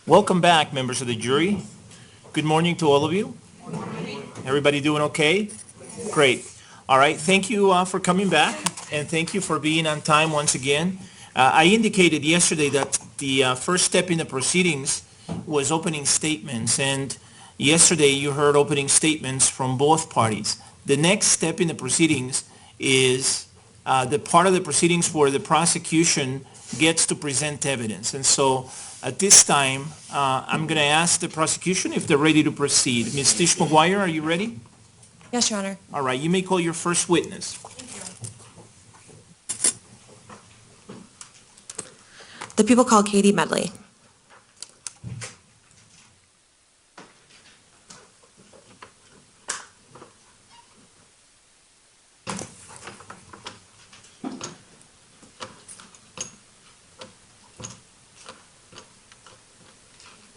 Welcome back, members of the jury. Good morning to all of you. Everybody doing okay? Great. All right. Thank you for coming back, and thank you for being on time once again. I indicated yesterday that the first step in the proceedings was opening statements, and yesterday you heard opening statements from both parties. The next step in the proceedings is the part of the proceedings where the prosecution gets to present evidence. And so at this time, I'm going to ask the prosecution if they're ready to proceed. Ms. Tish McGuire, are you ready? Yes, Your Honor. All right, you may call your first witness. The people call Katie Medley.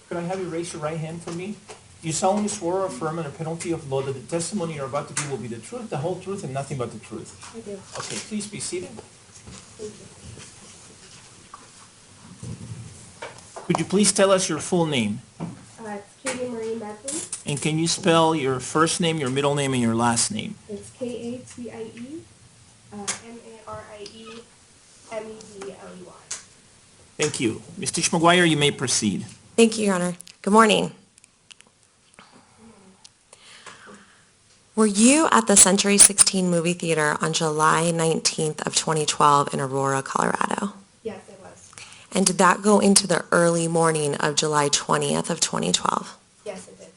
Could I have you raise your right hand for me? You solemnly swear or affirm under penalty of law that the testimony you're about to give will be the truth, the whole truth, and nothing but the truth? I do. Okay, please be seated. Thank you. Could you please tell us your full name? It's Katie Marie Medley. And can you spell your first name, your middle name, and your last name? It's Katie, Mariemedley. Thank you. Ms. Tish McGuire, you may proceed. Thank you, Your Honor. Good morning. Were you at the Century 16 movie theater on July 19th of 2012 in Aurora, Colorado? Yes, it was. And did that go into the early morning of July 20th of 2012? Yes, it did.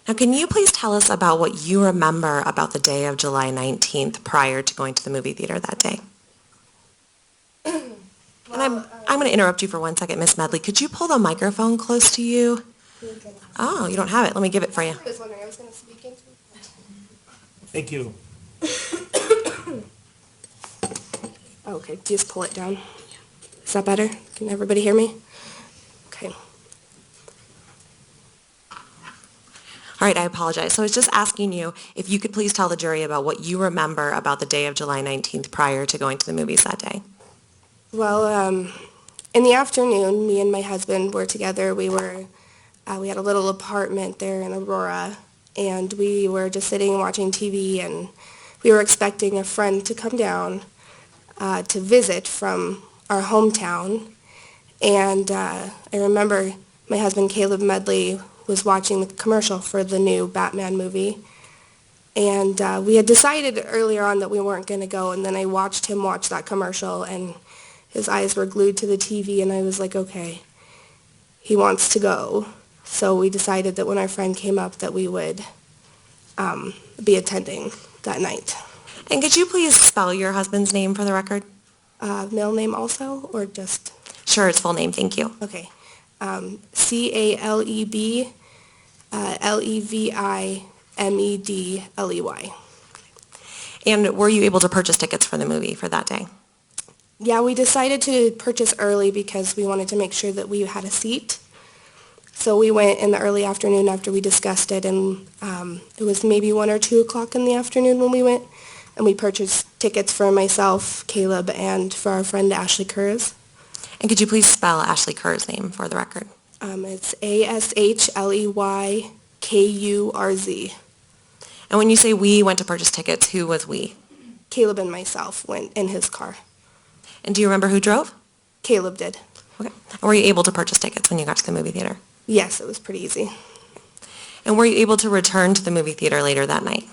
Now, can you please tell us about what you remember about the day of July 19th prior to going to the movie theater that day? And I'm going to interrupt you for 1 second, Miss Medley. Could you pull the microphone close to you? Oh, you don't have it. Let me give it for you. I was wondering, I was going to speak into it. Thank you. Okay, just pull it down. Is that better? Can everybody hear me? Okay. All right, I apologize. So I was just asking you if you could please tell the jury about what you remember about the day of July 19th prior to going to the movies that day. Well, in the afternoon, me and my husband were together. We had a little apartment there in Aurora, and we were just sitting and watching TV, and we were expecting a friend to come down to visit from our hometown. And I remember my husband, Caleb Medley, was watching the commercial for the new Batman movie. And we had decided earlier on that we weren't going to go, and then I watched him watch that commercial, and his eyes were glued to the TV, and I was like, okay, he wants to go. So we decided that when our friend came up that we would be attending that night. And could you please spell your husband's name for the record? Middle name also, or just? Sure, his full name. Thank you. Okay. Caleb Levimedley. And were you able to purchase tickets for the movie for that day? Yeah, we decided to purchase early because we wanted to make sure that we had a seat. So we went in the early afternoon after we discussed it, and it was maybe 1 or 2 o'clock in the afternoon when we went, and we purchased tickets for myself, Caleb, and for our friend Ashley Kurz. And could you please spell Ashley Kerr's name for the record? It's Ashleykurz. And when you say we went to purchase tickets, who was we? Caleb and myself went in his car. And do you remember who drove? Caleb did. Okay. And were you able to purchase tickets when you got to the movie theater? Yes, it was pretty easy. And were you able to return to the movie theater later that night?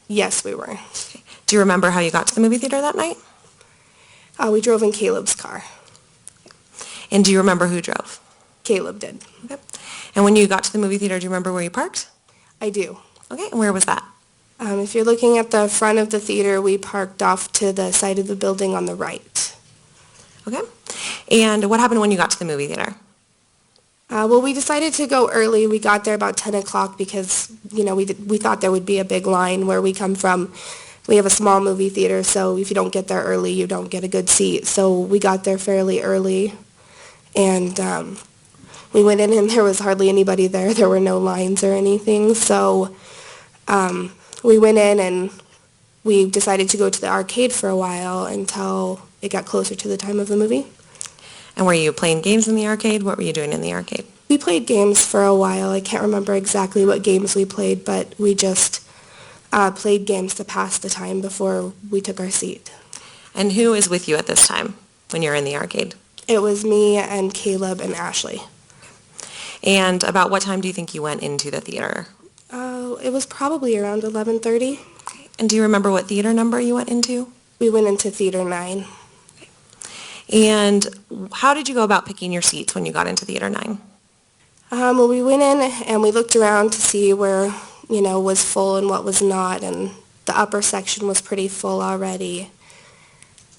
Yes, we were. Okay. Do you remember how you got to the movie theater that night? We drove in Caleb's car. And do you remember who drove? Caleb did. Okay. And when you got to the movie theater, do you remember where you parked? I do. Okay. And where was that? If you're looking at the front of the theater, we parked off to the side of the building on the right. Okay. And what happened when you got to the movie theater? Well, we decided to go early. We got there about 10 o'clock because, we thought there would be a big line where we come from. We have a small movie theater, so if you don't get there early, you don't get a good seat. So we got there fairly early, and we went in, and there was hardly anybody there. There were no lines or anything. So we went in, and we decided to go to the arcade for a while until it got closer to the time of the movie. And were you playing games in the arcade? What were you doing in the arcade? We played games for a while. I can't remember exactly what games we played, but we just played games to pass the time before we took our seat. And who is with you at this time when you're in the arcade? It was me and Caleb and Ashley. And about what time do you think you went into the theater? It was probably around 11:30. And do you remember what theater number you went into? We went into Theater 9. And how did you go about picking your seats when you got into Theater 9? Well, we went in and we looked around to see where, was full and what was not, and the upper section was pretty full already.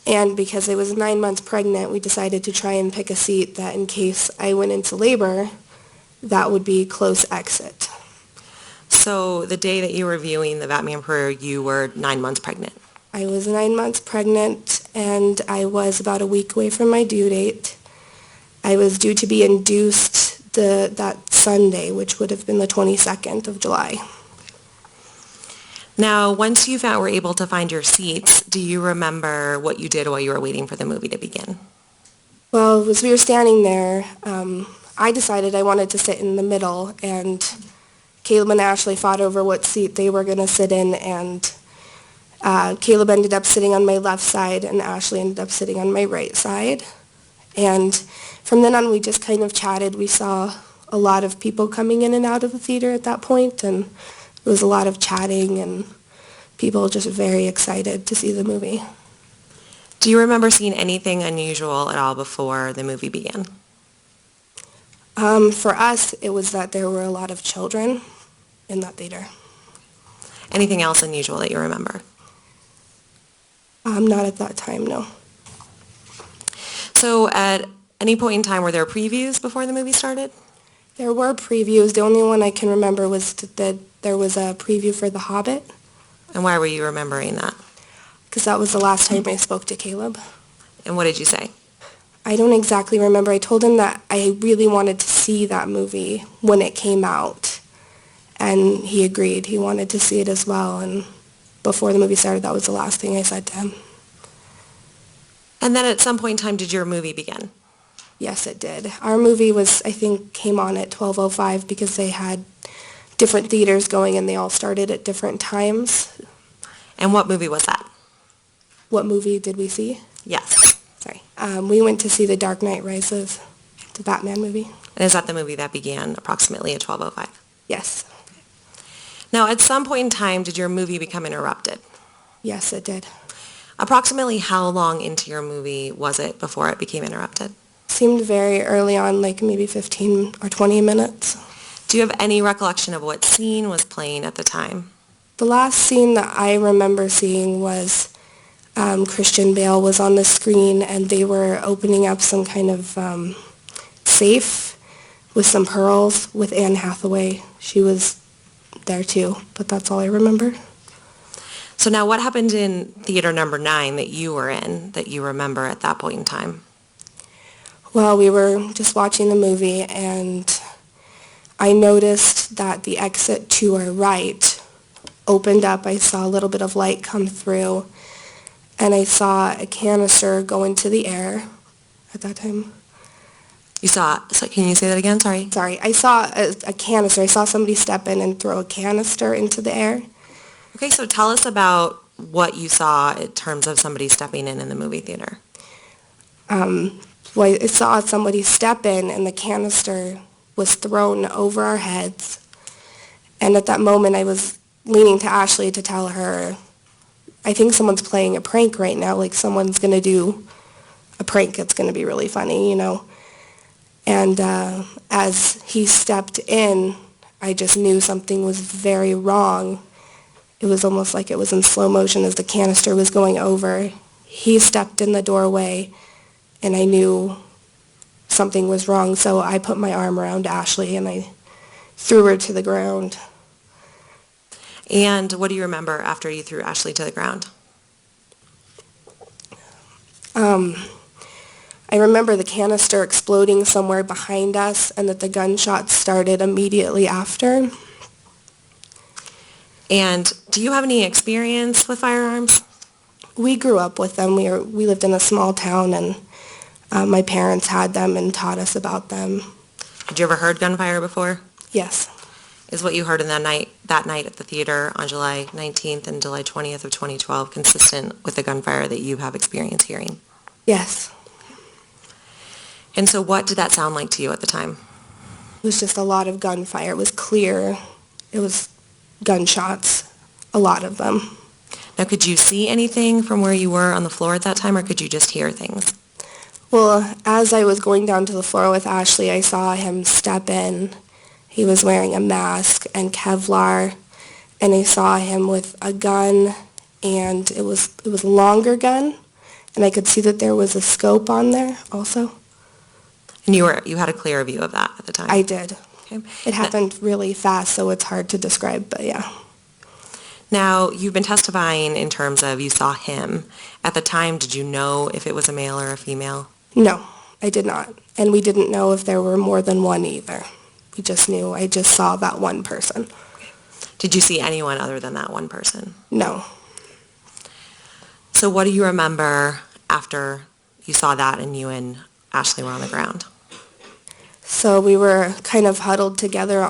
And because I was 9 months pregnant, we decided to try and pick a seat that in case I went into labor, that would be close exit. So the day that you were viewing the Batman Prayer, you were 9 months pregnant. I was 9 months pregnant, and I was about a week away from my due date. I was due to be induced that Sunday, which would have been the 22nd of July. Now, once you were able to find your seats, do you remember what you did while you were waiting for the movie to begin? Well, as we were standing there, I decided I wanted to sit in the middle, and Caleb and Ashley fought over what seat they were going to sit in, and Caleb ended up sitting on my left side, and Ashley ended up sitting on my right side. And from then on, we just kind of chatted. We saw a lot of people coming in and out of the theater at that point, and there was a lot of chatting and people just very excited to see the movie. Do you remember seeing anything unusual at all before the movie began? For us, it was that there were a lot of children in that theater. Anything else unusual that you remember? Not at that time, no. So at any point in time, were there previews before the movie started? There were previews. The only one I can remember was that there was a preview for The Hobbit, And why were you remembering that? because that was the last time I spoke to Caleb. And what did you say? I don't exactly remember. I told him that I really wanted to see that movie when it came out, and he agreed. He wanted to see it as well, and before the movie started, that was the last thing I said to him. And then at some point in time, did your movie begin? Yes, it did. Our movie came on at 12:05 because they had different theaters going and they all started at different times. And what movie was that? What movie did we see? Yes. Sorry. We went to see The Dark Knight Rises, the Batman movie. And is that the movie that began approximately at 12:05? Yes. Now, at some point in time, did your movie become interrupted? Yes, it did. Approximately how long into your movie was it before it became interrupted? Seemed very early on, like maybe 15 or 20 minutes. Do you have any recollection of what scene was playing at the time? The last scene that I remember seeing was Christian Bale was on the screen and they were opening up some kind of safe with some pearls with Anne Hathaway. She was there too, but that's all I remember. So now what happened in theater number 9 that you were in that you remember at that point in time? Well, we were just watching the movie and I noticed that the exit to our right opened up. I saw a little bit of light come through and I saw a canister go into the air at that time. Can you say that again? Sorry. Sorry, I saw a canister. I saw somebody step in and throw a canister into the air. Okay, so tell us about what you saw in terms of somebody stepping in the movie theater. Well, I saw somebody step in and the canister was thrown over our heads. And at that moment, I was leaning to Ashley to tell her, I think someone's playing a prank right now. Like someone's going to do a prank. It's going to be really funny, And as he stepped in, I just knew something was very wrong. It was almost like it was in slow motion as the canister was going over. He stepped in the doorway, and I knew something was wrong, so I put my arm around Ashley, and I threw her to the ground. And what do you remember after you threw Ashley to the ground? I remember the canister exploding somewhere behind us, and that the gunshots started immediately after. And do you have any experience with firearms? We grew up with them. We lived in a small town, and my parents had them and taught us about them. Had you ever heard gunfire before? Yes. Is what you heard in that night at the theater on July 19th and July 20th of 2012 consistent with the gunfire that you have experience hearing? Yes. And so what did that sound like to you at the time? It was just a lot of gunfire. It was clear. It was gunshots, a lot of them. Now, could you see anything from where you were on the floor at that time, or could you just hear things? Well, as I was going down to the floor with Ashley, I saw him step in. He was wearing a mask and Kevlar, and I saw him with a gun, and it was a longer gun, and I could see that there was a scope on there also. And you had a clear view of that at the time? I did. Okay. It happened really fast, so it's hard to describe, but yeah. Now, you've been testifying in terms of you saw him. At the time, did you know if it was a male or a female? No, I did not. And we didn't know if there were more than one either. We just knew. I just saw that one person. Did you see anyone other than that one person? No. So what do you remember after you saw that and you and Ashley were on the ground? So we were kind of huddled together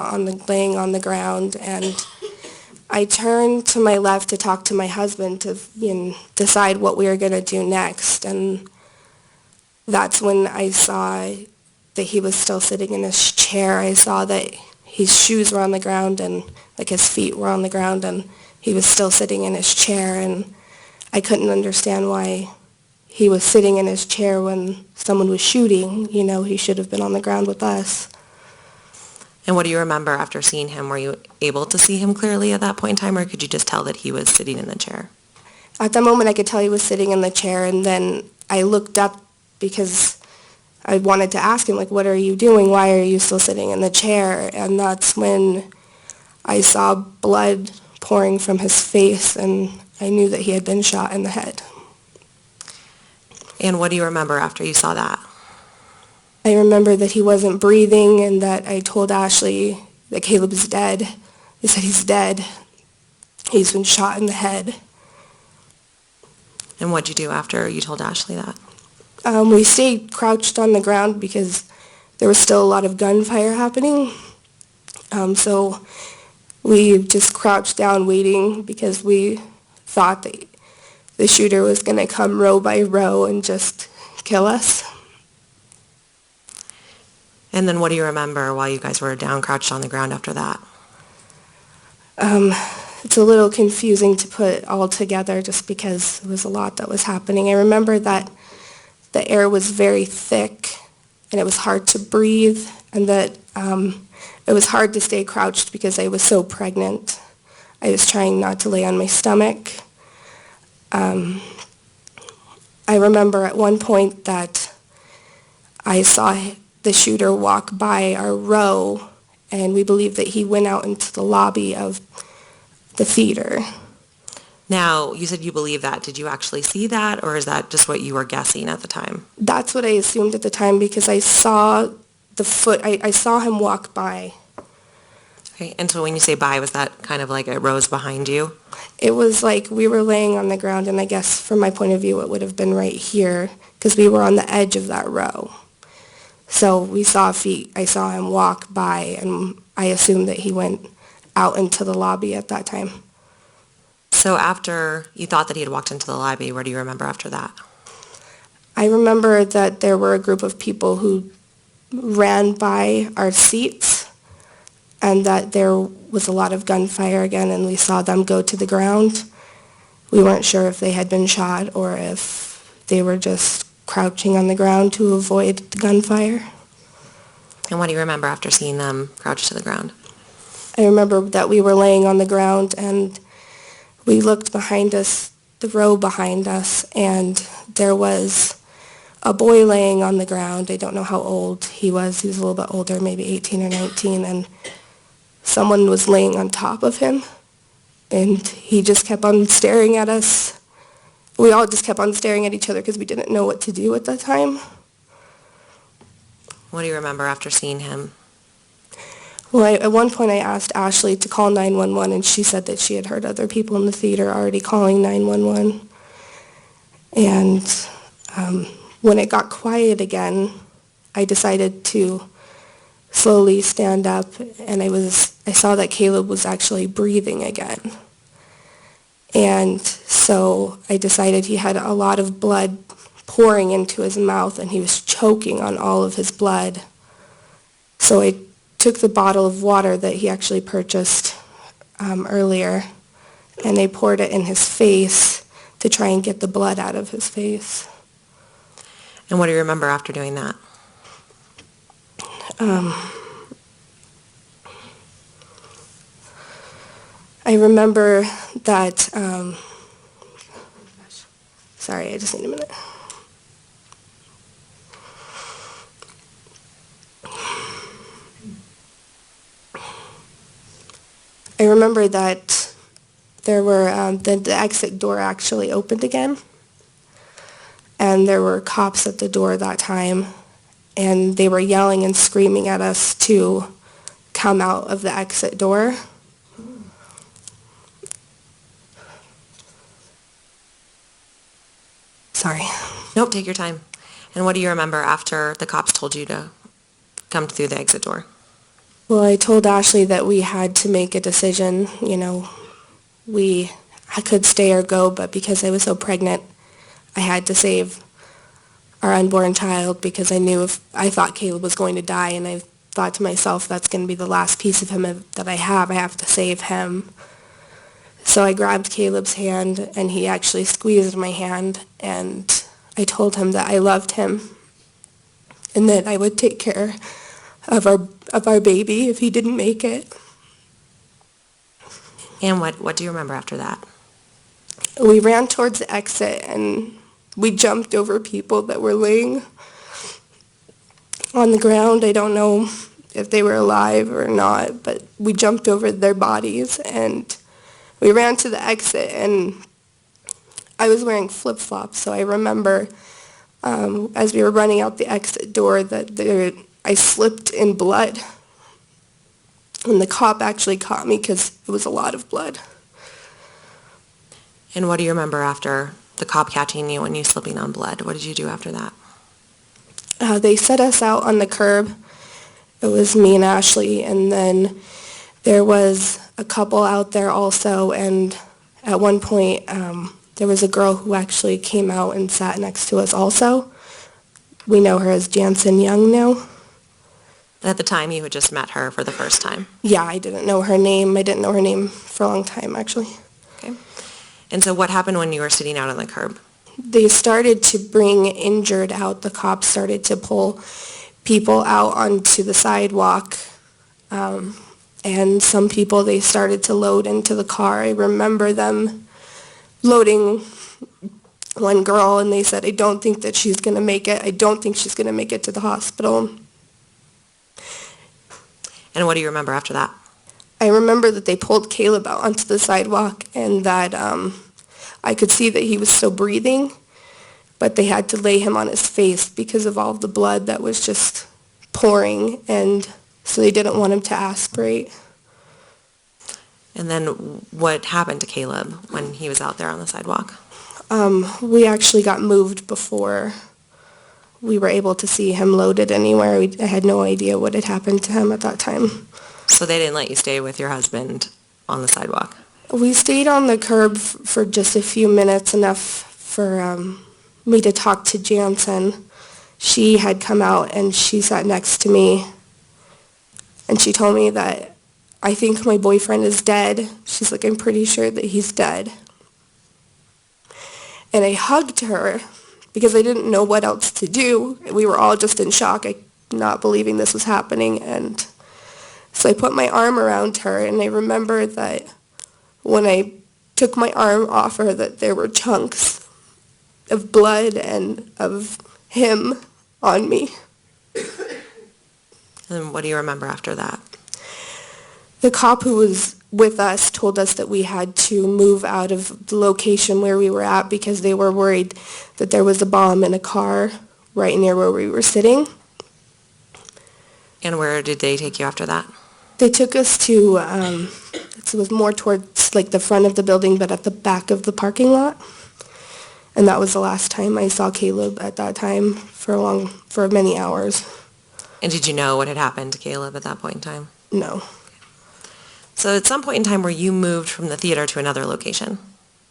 laying on the ground, and I turned to my left to talk to my husband to decide what we were going to do next. And that's when I saw that he was still sitting in his chair. I saw that his shoes were on the ground and his feet were on the ground, and he was still sitting in his chair. And I couldn't understand why he was sitting in his chair when someone was shooting. He should have been on the ground with us. And what do you remember after seeing him? Were you able to see him clearly at that point in time, or could you just tell that he was sitting in the chair? At that moment, I could tell he was sitting in the chair, and then I looked up because I wanted to ask him, what are you doing? Why are you still sitting in the chair? And that's when I saw blood pouring from his face, and I knew that he had been shot in the head. And what do you remember after you saw that? I remember that he wasn't breathing, and that I told Ashley that Caleb's dead. They said he's dead. He's been shot in the head. And what'd you do after you told Ashley that? We stayed crouched on the ground because there was still a lot of gunfire happening. So we just crouched down waiting because we thought that the shooter was going to come row by row and just kill us. And then what do you remember while you guys were down crouched on the ground after that? It's a little confusing to put all together just because there was a lot that was happening. I remember that the air was very thick and it was hard to breathe, and that it was hard to stay crouched because I was so pregnant. I was trying not to lay on my stomach. I remember at one point that I saw the shooter walk by our row, and we believe that he went out into the lobby of the theater. Now, you said you believe that. Did you actually see that, or is that just what you were guessing at the time? That's what I assumed at the time because I saw I saw him walk by. Okay, and so when you say by, was that kind of like it rose behind you? It was like we were laying on the ground, and I guess from my point of view it would have been right here because we were on the edge of that row. So we saw feet. I saw him walk by, and I assumed that he went out into the lobby at that time. So after you thought that he had walked into the lobby, what do you remember after that? I remember that there were a group of people who ran by our seats, and that there was a lot of gunfire again, and we saw them go to the ground. We weren't sure if they had been shot or if they were just crouching on the ground to avoid the gunfire. And what do you remember after seeing them crouch to the ground? I remember that we were laying on the ground, and we looked behind us, the row behind us, and there was a boy laying on the ground. I don't know how old he was. He was a little bit older, maybe 18 or 19, and someone was laying on top of him, and he just kept on staring at us. We all just kept on staring at each other because we didn't know what to do at that time. What do you remember after seeing him? Well, at one point I asked Ashley to call 911, and she said that she had heard other people in the theater already calling 911. And when it got quiet again, I decided to slowly stand up, and I saw that Caleb was actually breathing again. And so I decided he had a lot of blood pouring into his mouth, and he was choking on all of his blood. So I took the bottle of water that he actually purchased earlier, and I poured it in his face to try and get the blood out of his face. And what do you remember after doing that? I remember that, sorry, I just need a minute. I remember that there were, the exit door actually opened again, and there were cops at the door that time, and they were yelling and screaming at us to come out of the exit door. Sorry. Nope, take your time. And what do you remember after the cops told you to come through the exit door? Well, I told Ashley that we had to make a decision. I could stay or go, but because I was so pregnant, I had to save our unborn child because I thought Caleb was going to die, and I thought to myself, that's going to be the last piece of him that I have to save him. So I grabbed Caleb's hand, and he actually squeezed my hand, and I told him that I loved him and that I would take care of our baby if he didn't make it. And what do you remember after that? We ran towards the exit, and we jumped over people that were laying on the ground. I don't know if they were alive or not, but we jumped over their bodies, and we ran to the exit, and I was wearing flip-flops, so I remember as we were running out the exit door that I slipped in blood, and the cop actually caught me because it was a lot of blood. And what do you remember after the cop catching you and you slipping on blood? What did you do after that? They set us out on the curb. It was me and Ashley, and then there was a couple out there also, and at one point there was a girl who actually came out and sat next to us also. We know her as Jansen Young now. At the time, you had just met her for the first time. Yeah, I didn't know her name. I didn't know her name for a long time, actually. Okay. And so what happened when you were sitting out on the curb? They started to bring injured out. The cops started to pull people out onto the sidewalk. And some people they started to load into the car. I remember them loading one girl, and they said, I don't think that she's going to make it. I don't think she's going to make it to the hospital. And what do you remember after that? I remember that they pulled Caleb out onto the sidewalk, and that I could see that he was still breathing, but they had to lay him on his face because of all the blood that was just pouring, and so they didn't want him to aspirate. And then what happened to Caleb when he was out there on the sidewalk? We actually got moved before we were able to see him loaded anywhere. I had no idea what had happened to him at that time. So they didn't let you stay with your husband on the sidewalk? We stayed on the curb for just a few minutes, enough for me to talk to Jansen. She had come out and she sat next to me, and she told me that I think my boyfriend is dead. She's like, I'm pretty sure that he's dead. And I hugged her because I didn't know what else to do. We were all just in shock, not believing this was happening. And so I put my arm around her, and I remember that when I took my arm off her, that there were chunks of blood and of him on me. And what do you remember after that? The cop who was with us told us that we had to move out of the location where we were at because they were worried that there was a bomb in a car right near where we were sitting. And where did they take you after that? They took us to, it was more towards like the front of the building, but at the back of the parking lot. And that was the last time I saw Caleb at that time for many hours. And did you know what had happened to Caleb at that point in time? No. So at some point in time, were you moved from the theater to another location?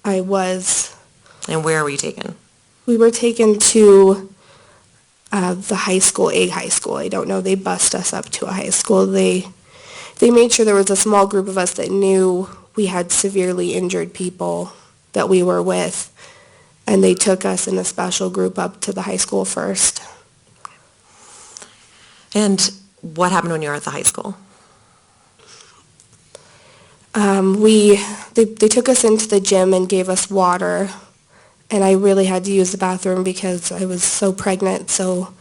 I was. And where were you taken? We were taken to the high school, a high school. I don't know. They bussed us up to a high school. They made sure there was a small group of us that knew we had severely injured people that we were with, and they took us in a special group up to the high school first. And what happened when you were at the high school? They took us into the gym and gave us water, and I really had to use the bathroom because I was so pregnant, so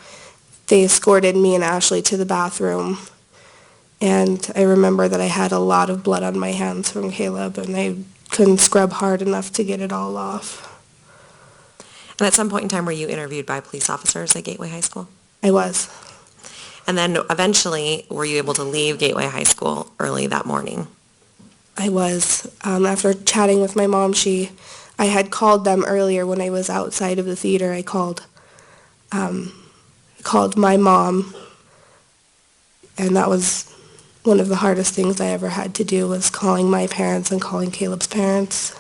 they escorted me and Ashley to the bathroom. And I remember that I had a lot of blood on my hands from Caleb, and I couldn't scrub hard enough to get it all off. And at some point in time, were you interviewed by police officers at Gateway High School? I was. And then eventually, were you able to leave Gateway High School early that morning? I was. After chatting with my mom, I had called them earlier when I was outside of the theater. I called my mom, and that was one of the hardest things I ever had to do, was calling my parents and calling Caleb's parents,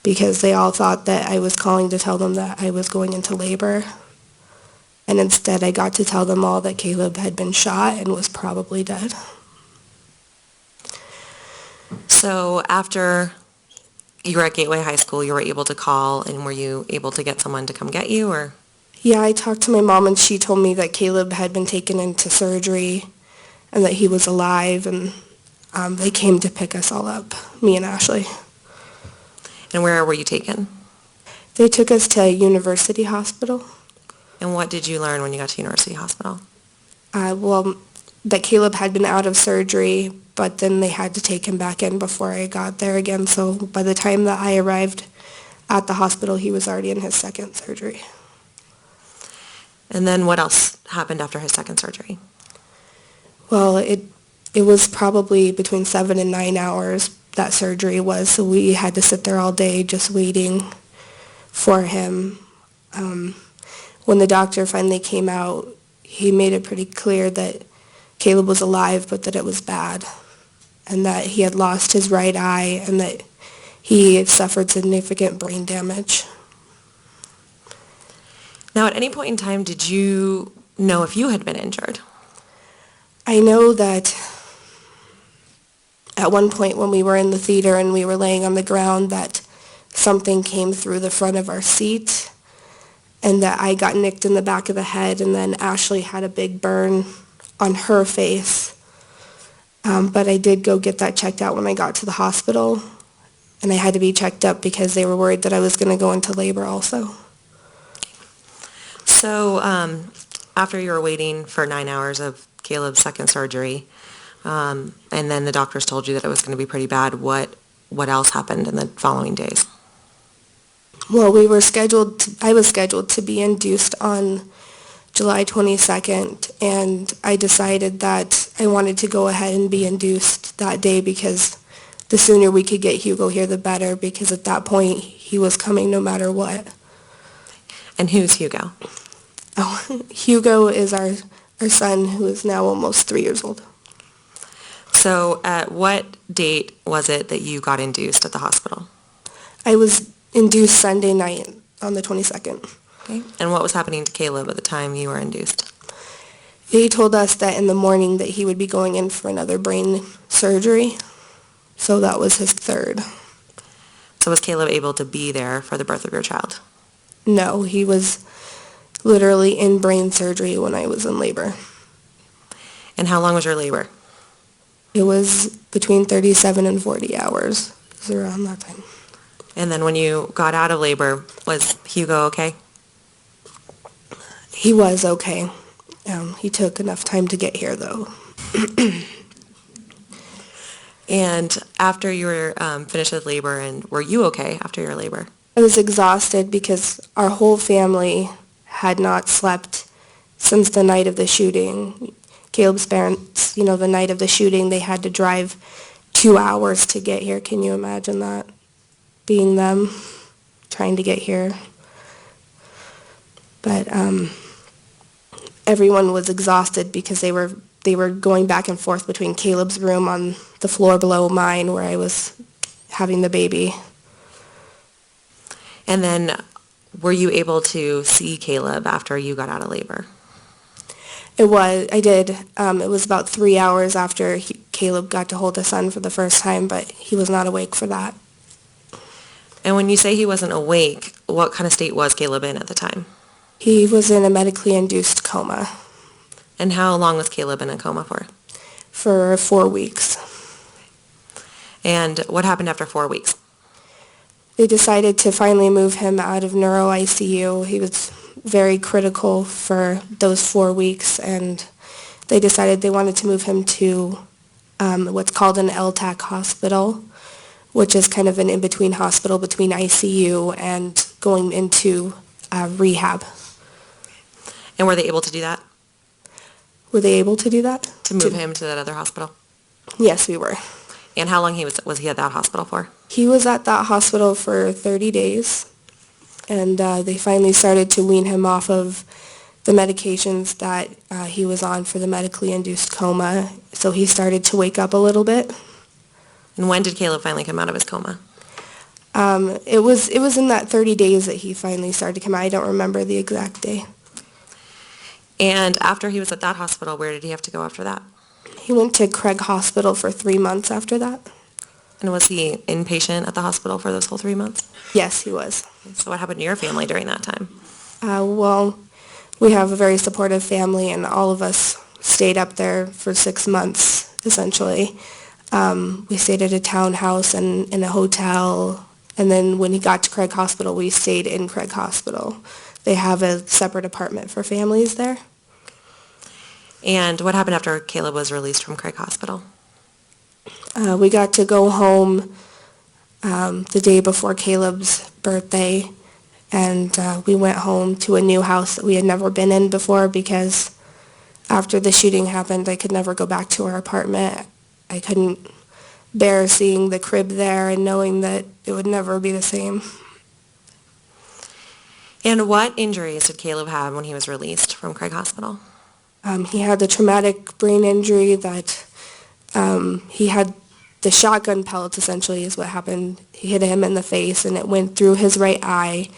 because they all thought that I was calling to tell them that I was going into labor. And instead, I got to tell them all that Caleb had been shot and was probably dead. So after you were at Gateway High School, you were able to call, and were you able to get someone to come get you, or? Yeah, I talked to my mom, and she told me that Caleb had been taken into surgery and that he was alive, and they came to pick us all up, me and Ashley. And where were you taken? They took us to University Hospital. And what did you learn when you got to University Hospital? Well, that Caleb had been out of surgery, but then they had to take him back in before I got there again. So by the time that I arrived at the hospital, he was already in his second surgery. And then what else happened after his second surgery? Well, it was probably between 7 and 9 hours that surgery was, so we had to sit there all day just waiting for him. When the doctor finally came out, he made it pretty clear that Caleb was alive, but that it was bad, and that he had lost his right eye, and that he had suffered significant brain damage. Now, at any point in time, did you know if you had been injured? I know that at one point when we were in the theater and we were laying on the ground, that something came through the front of our seat, and that I got nicked in the back of the head, and then Ashley had a big burn on her face. But I did go get that checked out when I got to the hospital, and I had to be checked up because they were worried that I was going to go into labor also. So after you were waiting for 9 hours of Caleb's second surgery, and then the doctors told you that it was going to be pretty bad, what else happened in the following days? Well, I was scheduled to be induced on July 22nd, and I decided that I wanted to go ahead and be induced that day because the sooner we could get Hugo here, the better, because at that point, he was coming no matter what. And who's Hugo? Oh, Hugo is our son, who is now almost 3 years old. So at what date was it that you got induced at the hospital? I was induced Sunday night on the 22nd. Okay. And what was happening to Caleb at the time you were induced? They told us that in the morning that he would be going in for another brain surgery, so that was his third. So was Caleb able to be there for the birth of your child? No, he was literally in brain surgery when I was in labor. And how long was your labor? It was between 37 and 40 hours. It was around that time. And then when you got out of labor, was Hugo okay? He was okay. He took enough time to get here, though. And after you were finished with labor, and were you okay after your labor? I was exhausted because our whole family had not slept since the night of the shooting. Caleb's parents, the night of the shooting, they had to drive 2 hours to get here. Can you imagine that? Being them, trying to get here. But everyone was exhausted because they were going back and forth between Caleb's room on the floor below mine where I was having the baby. And then were you able to see Caleb after you got out of labor? I did. It was about 3 hours after Caleb got to hold his son for the first time, but he was not awake for that. And when you say he wasn't awake, what kind of state was Caleb in at the time? He was in a medically induced coma And how long was Caleb in a coma for? for 4 weeks. And what happened after 4 weeks? They decided to finally move him out of neuro ICU. He was very critical for those 4 weeks, and they decided they wanted to move him to what's called an LTAC hospital, which is kind of an in-between hospital between ICU and going into rehab. And were they able to do that? Were they able to do that? To move him to that other hospital? Yes, we were. And how long was he at that hospital for? He was at that hospital for 30 days, and they finally started to wean him off of the medications that he was on for the medically induced coma, so he started to wake up a little bit. And when did Caleb finally come out of his coma? It was in that 30 days that he finally started to come out. I don't remember the exact day. And after he was at that hospital, where did he have to go after that? He went to Craig Hospital for 3 months after that. And was he inpatient at the hospital for those whole 3 months? Yes, he was. So what happened to your family during that time? Well, we have a very supportive family, and all of us stayed up there for 6 months, essentially. We stayed at a townhouse and in a hotel, and then when he got to Craig Hospital, we stayed in Craig Hospital. They have a separate apartment for families there. And what happened after Caleb was released from Craig Hospital? We got to go home the day before Caleb's birthday, and we went home to a new house that we had never been in before because after the shooting happened, I could never go back to our apartment. I couldn't bear seeing the crib there and knowing that it would never be the same. And what injuries did Caleb have when he was released from Craig Hospital? He had the traumatic brain injury that he had the shotgun pellets essentially is what happened. He hit him in the face and it went through his right eye.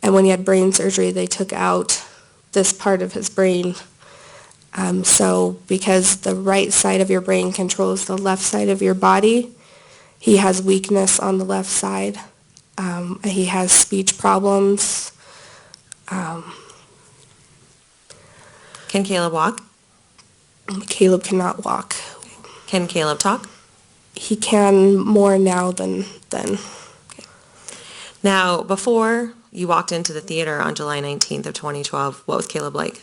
And when he had brain surgery, they took out this part of his brain. So because the right side of your brain controls the left side of your body, he has weakness on the left side. He has speech problems. Can Caleb walk? Caleb cannot walk. Can Caleb talk? He can more now than then. Now, before you walked into the theater on July 19th of 2012, what was Caleb like?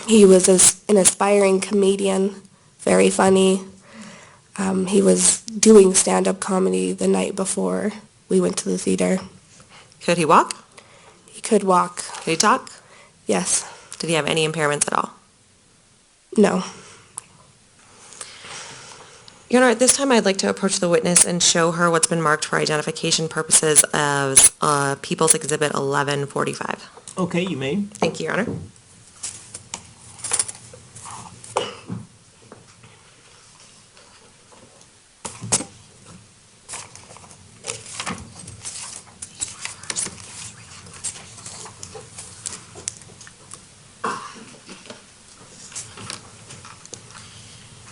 He was an aspiring comedian, very funny. He was doing stand-up comedy the night before we went to the theater. Could he walk? He could walk. Could he talk? Yes. Did he have any impairments at all? No. Your Honor, at this time I'd like to approach the witness and show her what's been marked for identification purposes as People's Exhibit 1145. Okay, you may. Thank you, Your Honor.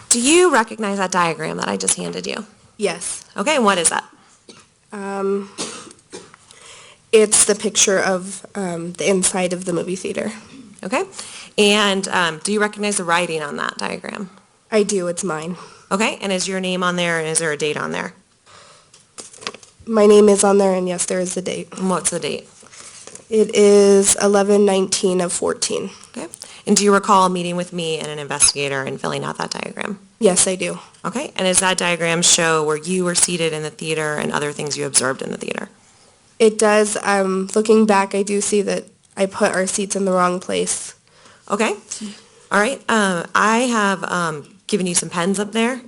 Do you recognize that diagram that I just handed you? Yes. Okay, and what is that? It's the picture of the inside of the movie theater. Okay, and do you recognize the writing on that diagram? I do. It's mine. Okay, and is your name on there, and is there a date on there? My name is on there, and yes, there is a date. And what's the date? It is 11/19 of 14. Okay, and do you recall meeting with me and an investigator and filling out that diagram? Yes, I do. Okay, and does that diagram show where you were seated in the theater and other things you observed in the theater? It does. Looking back, I do see that I put our seats in the wrong place. Okay, all right. I have given you some pens up there.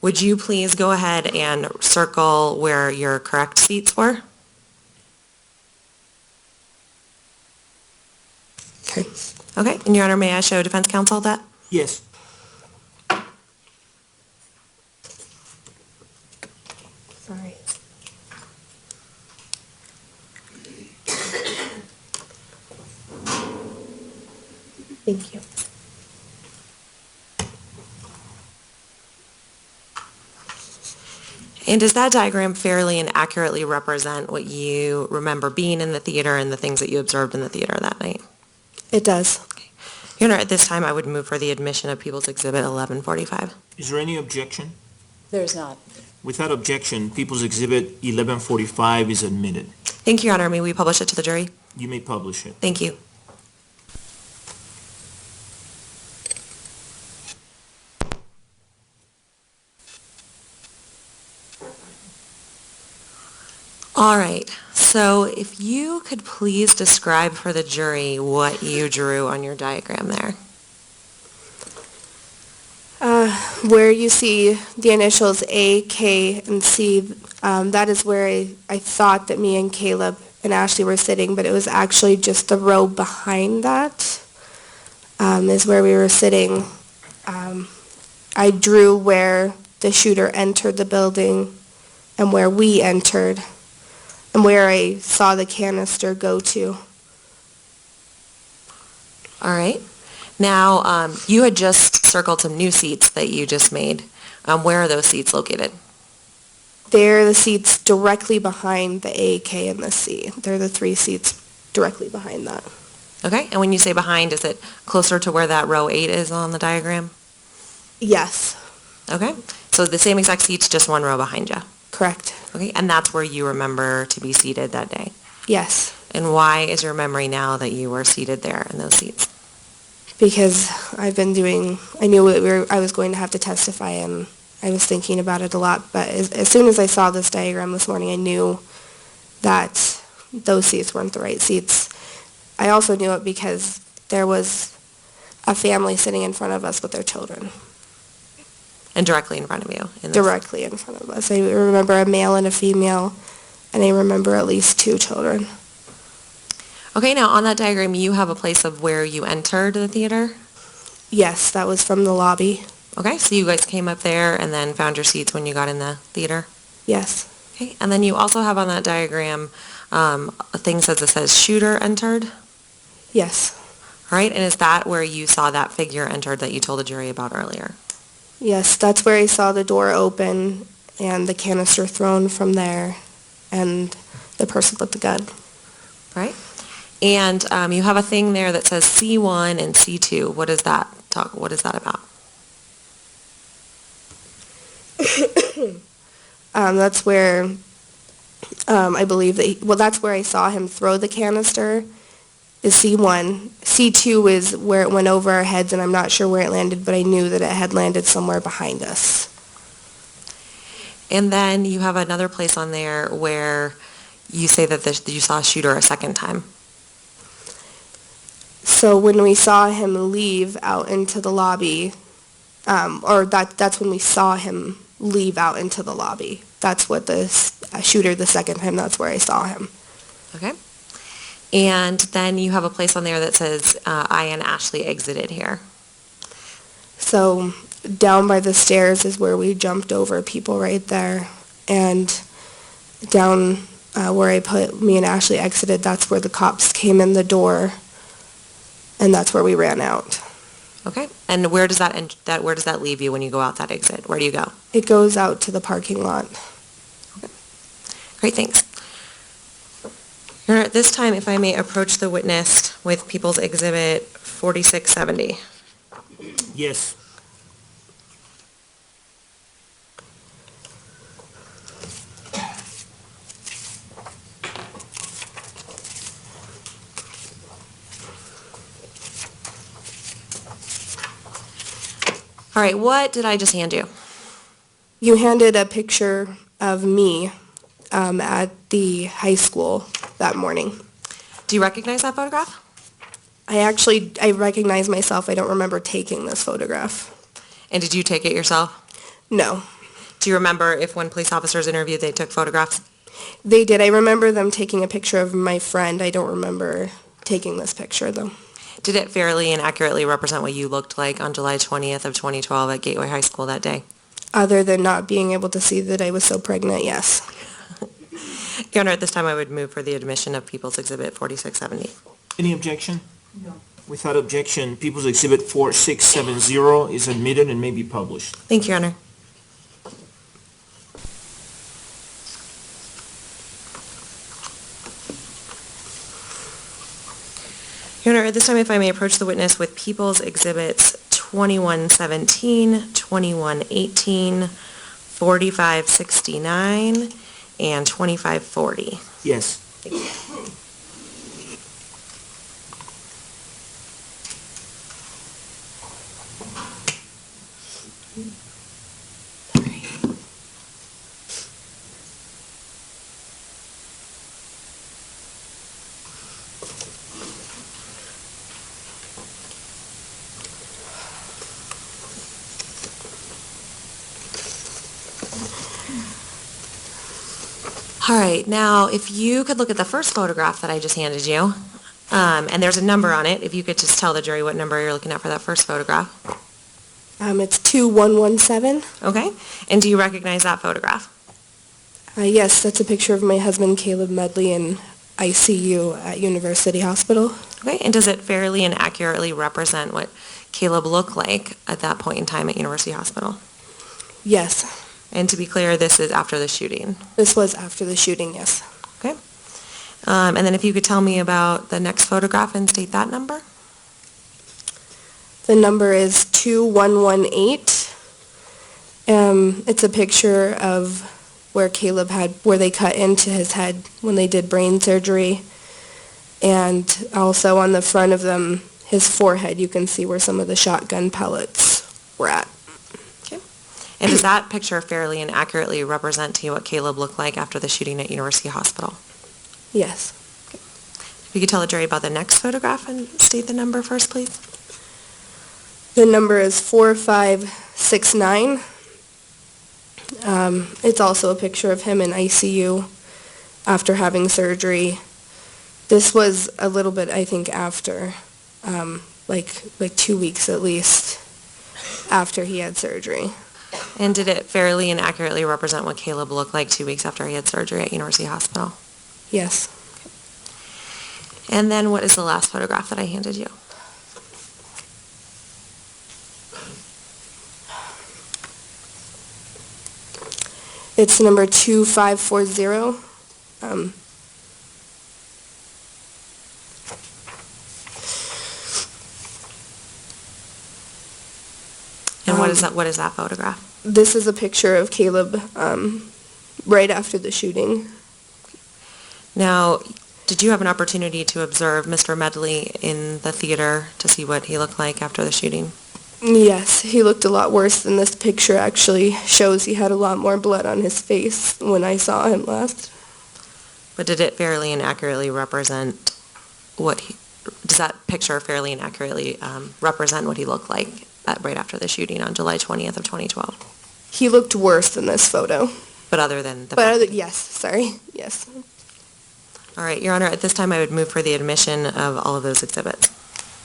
Would you please go ahead and circle where your correct seats were? Okay. Okay, and Your Honor, may I show defense counsel that? Yes. Sorry. Thank you. And does that diagram fairly and accurately represent what you remember being in the theater and the things that you observed in the theater that night? It does. Your Honor, at this time, I would move for the admission of People's Exhibit 1145. Is there any objection? There's not. Without objection, People's Exhibit 1145 is admitted. Thank you, Your Honor. May we publish it to the jury? You may publish it. Thank you. All right, so if you could please describe for the jury what you drew on your diagram there. Where you see the initials A, K, and C, that is where I thought that me and Caleb and Ashley were sitting, but it was actually just the row behind that is where we were sitting. I drew where the shooter entered the building and where we entered and where I saw the canister go to. All right. Now, you had just circled some new seats that you just made. Where are those seats located? They're the seats directly behind the A, K, and the C. They're the three seats directly behind that. Okay, and when you say behind, is it closer to where that row 8 is on the diagram? Yes, Okay, so the same exact seats, just one row behind you. correct. Okay, and that's where you remember to be seated that day. Yes, And why is your memory now that you were seated there in those seats? because I knew I was going to have to testify, and I was thinking about it a lot. But as soon as I saw this diagram this morning, I knew that those seats weren't the right seats. I also knew it because there was a family sitting in front of us with their children. And directly in front of you? In this- Directly in front of us. I remember a male and a female, and I remember at least 2 children. Okay, now on that diagram, you have a place of where you entered the theater? Yes, that was from the lobby. Okay, so you guys came up there and then found your seats when you got in the theater? Yes, Okay, and then you also have on that diagram a thing that says shooter entered? yes, All right, and is that where you saw that figure entered that you told the jury about earlier? yes. That's where I saw the door open and the canister thrown from there, and the person with the gun. Right? And you have a thing there that says C1 and C2. What is that about? That's where I believe that's where I saw him throw the canister, is C1. C2 is where it went over our heads, and I'm not sure where it landed, but I knew that it had landed somewhere behind us. And then you have another place on there where you say that you saw a shooter a second time. So when we saw him leave out into the lobby, that's when we saw him leave out into the lobby. That's what the shooter the second time, that's where I saw him. Okay? And then you have a place on there that says I and Ashley exited here. So down by the stairs is where we jumped over people right there. And down where I put me and Ashley exited, that's where the cops came in the door. And that's where we ran out. Okay? And where does that leave you when you go out that exit? Where do you go? It goes out to the parking lot. Great, thanks. Your Honor, at this time, if I may approach the witness with People's Exhibit 4670. Yes. All right, what did I just hand you? You handed a picture of me at the high school that morning. Do you recognize that photograph? I recognize myself. I don't remember taking this photograph. And did you take it yourself? No. Do you remember if when police officers interviewed, they took photographs? They did. I remember them taking a picture of my friend. I don't remember taking this picture, though. Did it fairly and accurately represent what you looked like on July 20th of 2012 at Gateway High School that day? Other than not being able to see that I was so pregnant, yes. Your Honor, at this time I would move for the admission of People's Exhibit 4670. Any objection? No. Without objection, People's Exhibit 4670 is admitted and may be published. Thank you, Your Honor. Your Honor, at this time, if I may approach the witness with People's Exhibits 2117, 2118, 4569, and 2540. Yes. Thank you. All right, now if you could look at the first photograph that I just handed you, and there's a number on it, if you could just tell the jury what number you're looking at for that first photograph. It's 2117. Okay, and do you recognize that photograph? Yes, that's a picture of my husband, Caleb Medley, in ICU at University Hospital. Okay, and does it fairly and accurately represent what Caleb looked like at that point in time at University Hospital? Yes. And to be clear, this is after the shooting. This was after the shooting, yes. Okay. And then if you could tell me about the next photograph and state that number. The number is 2118. It's a picture of where where they cut into his head when they did brain surgery. And also on the front of them, his forehead, you can see where some of the shotgun pellets were at. And does that picture fairly and accurately represent to you what Caleb looked like after the shooting at University Hospital? Yes. Okay. If you could tell the jury about the next photograph and state the number first, please. The number is 4569. It's also a picture of him in ICU after having surgery. This was a little bit, I think, after, like 2 weeks at least after he had surgery. And did it fairly and accurately represent what Caleb looked like 2 weeks after he had surgery at University Hospital? Yes. And then what is the last photograph that I handed you? It's number 2540. And what is that photograph? This is a picture of Caleb right after the shooting. Now, did you have an opportunity to observe Mr. Medley in the theater to see what he looked like after the shooting? Yes, he looked a lot worse than this picture actually shows. He had a lot more blood on his face when I saw him last. But did it fairly and accurately represent does that picture fairly and accurately represent what he looked like right after the shooting on July 20th of 2012? He looked worse than this photo. But other than the... Yes, sorry, yes. All right, Your Honor, at this time I would move for the admission of all of those exhibits.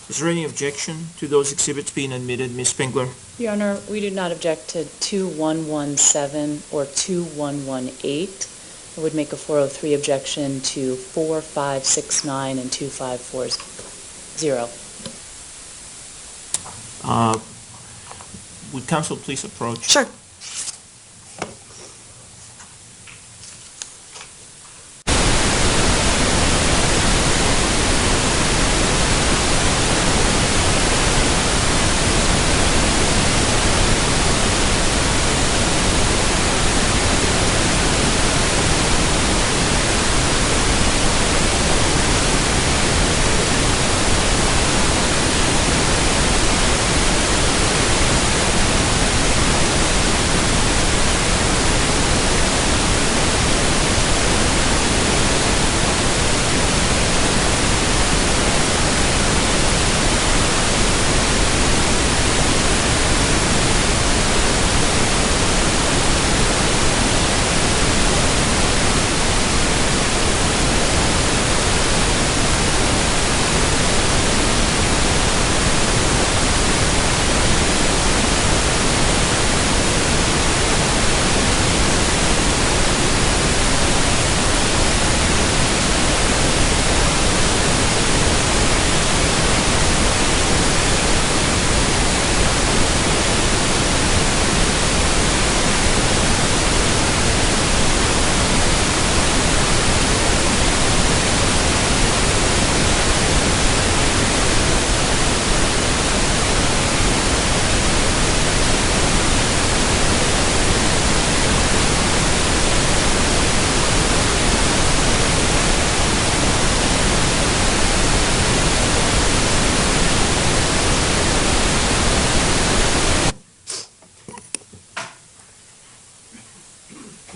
Is there any objection to those exhibits being admitted, Ms. Spengler? Your Honor, we do not object to 2117 or 2118. I would make a 403 objection to 4569 and 2540. Would counsel please approach? Sure.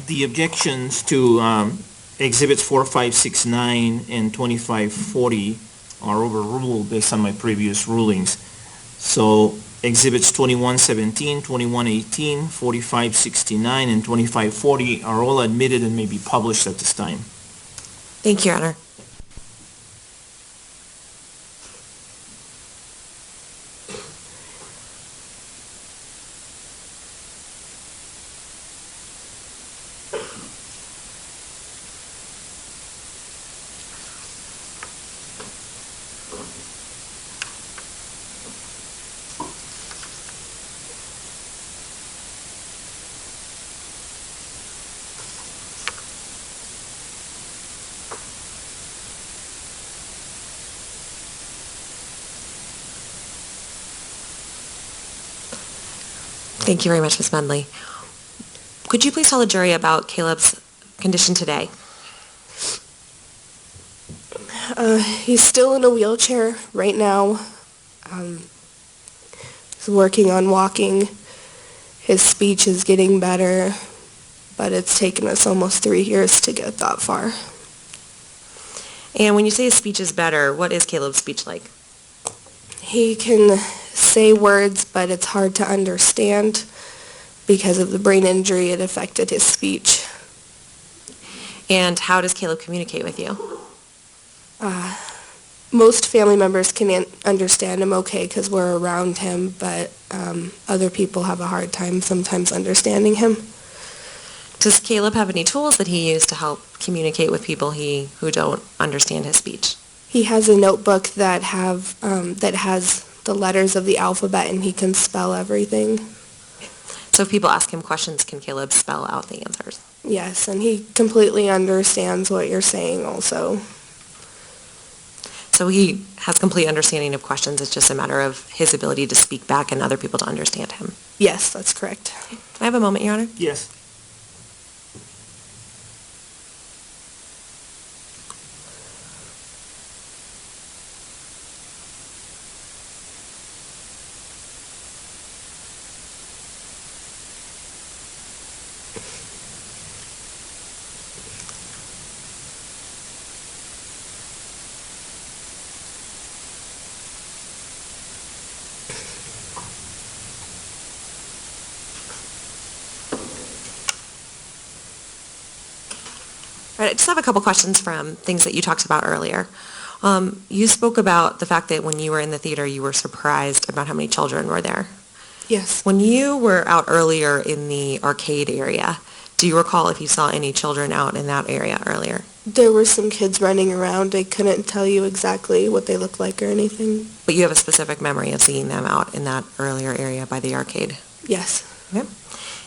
The objections to exhibits 4569 and 2540 are overruled based on my previous rulings. So exhibits 2117, 2118, 4569, and 2540 are all admitted and may be published at this time. Thank you, Your Honor. Thank you very much, Ms. Medley. Could you please tell the jury about Caleb's condition today? He's still in a wheelchair right now. He's working on walking. His speech is getting better, but it's taken us almost 3 years to get that far. And when you say his speech is better, what is Caleb's speech like? He can say words, but it's hard to understand because of the brain injury. It affected his speech. And how does Caleb communicate with you? Most family members can understand him okay because we're around him, but other people have a hard time sometimes understanding him. Does Caleb have any tools that he used to help communicate with people who don't understand his speech? He has a notebook that has the letters of the alphabet, and he can spell everything. So if people ask him questions, can Caleb spell out the answers? Yes, and he completely understands what you're saying also. So he has complete understanding of questions. It's just a matter of his ability to speak back and other people to understand him. Yes, that's correct. I have a moment, Your Honor. Yes. All right, I just have a couple questions from things that you talked about earlier. You spoke about the fact that when you were in the theater, you were surprised about how many children were there. Yes. When you were out earlier in the arcade area, do you recall if you saw any children out in that area earlier? There were some kids running around. I couldn't tell you exactly what they looked like or anything. But you have a specific memory of seeing them out in that earlier area by the arcade? Yes. Okay.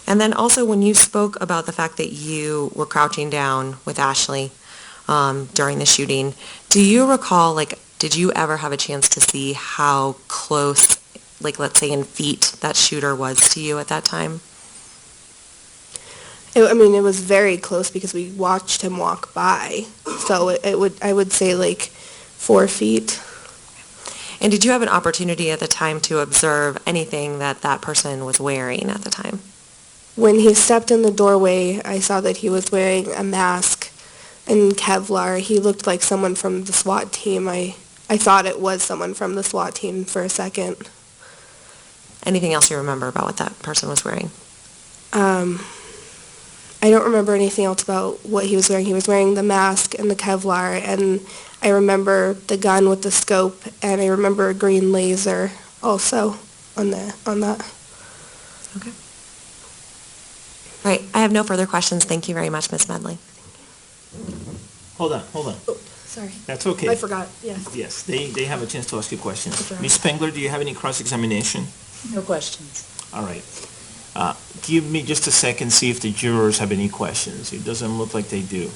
And then also when you spoke about the fact that you were crouching down with Ashley during the shooting, do you recall, did you ever have a chance to see how close, let's say in feet, that shooter was to you at that time? It was very close because we watched him walk by. So I would say 4 feet. And did you have an opportunity at the time to observe anything that person was wearing at the time? When he stepped in the doorway, I saw that he was wearing a mask and Kevlar. He looked like someone from the SWAT team. I thought it was someone from the SWAT team for a second. Anything else you remember about what that person was wearing? I don't remember anything else about what he was wearing. He was wearing the mask and the Kevlar, and I remember the gun with the scope, and I remember a green laser also on that. Okay. All right, I have no further questions. Thank you very much, Ms. Medley. Hold on. Oh, sorry. That's okay. I forgot, yes. Yes, they have a chance to ask you questions. That's right. Ms. Spengler, do you have any cross-examination? No questions. All right. Give me just a second, see if the jurors have any questions. It doesn't look like they do.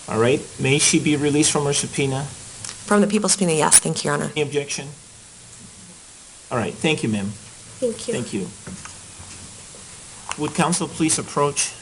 All right. May she be released from her subpoena? From the People's Subpoena, yes. Thank you, Your Honor. Any objection? All right. Thank you, ma'am. Thank you. Thank you. Would counsel please approach?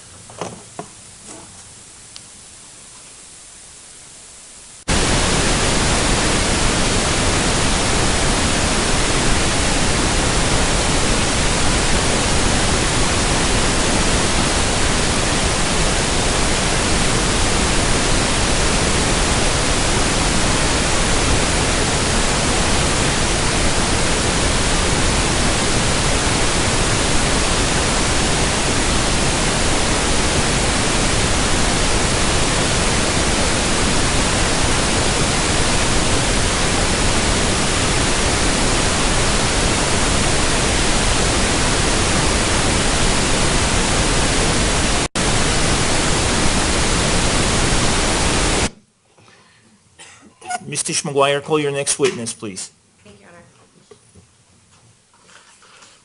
Ms. Tish McGuire, call your next witness, please. Thank you, Your Honor.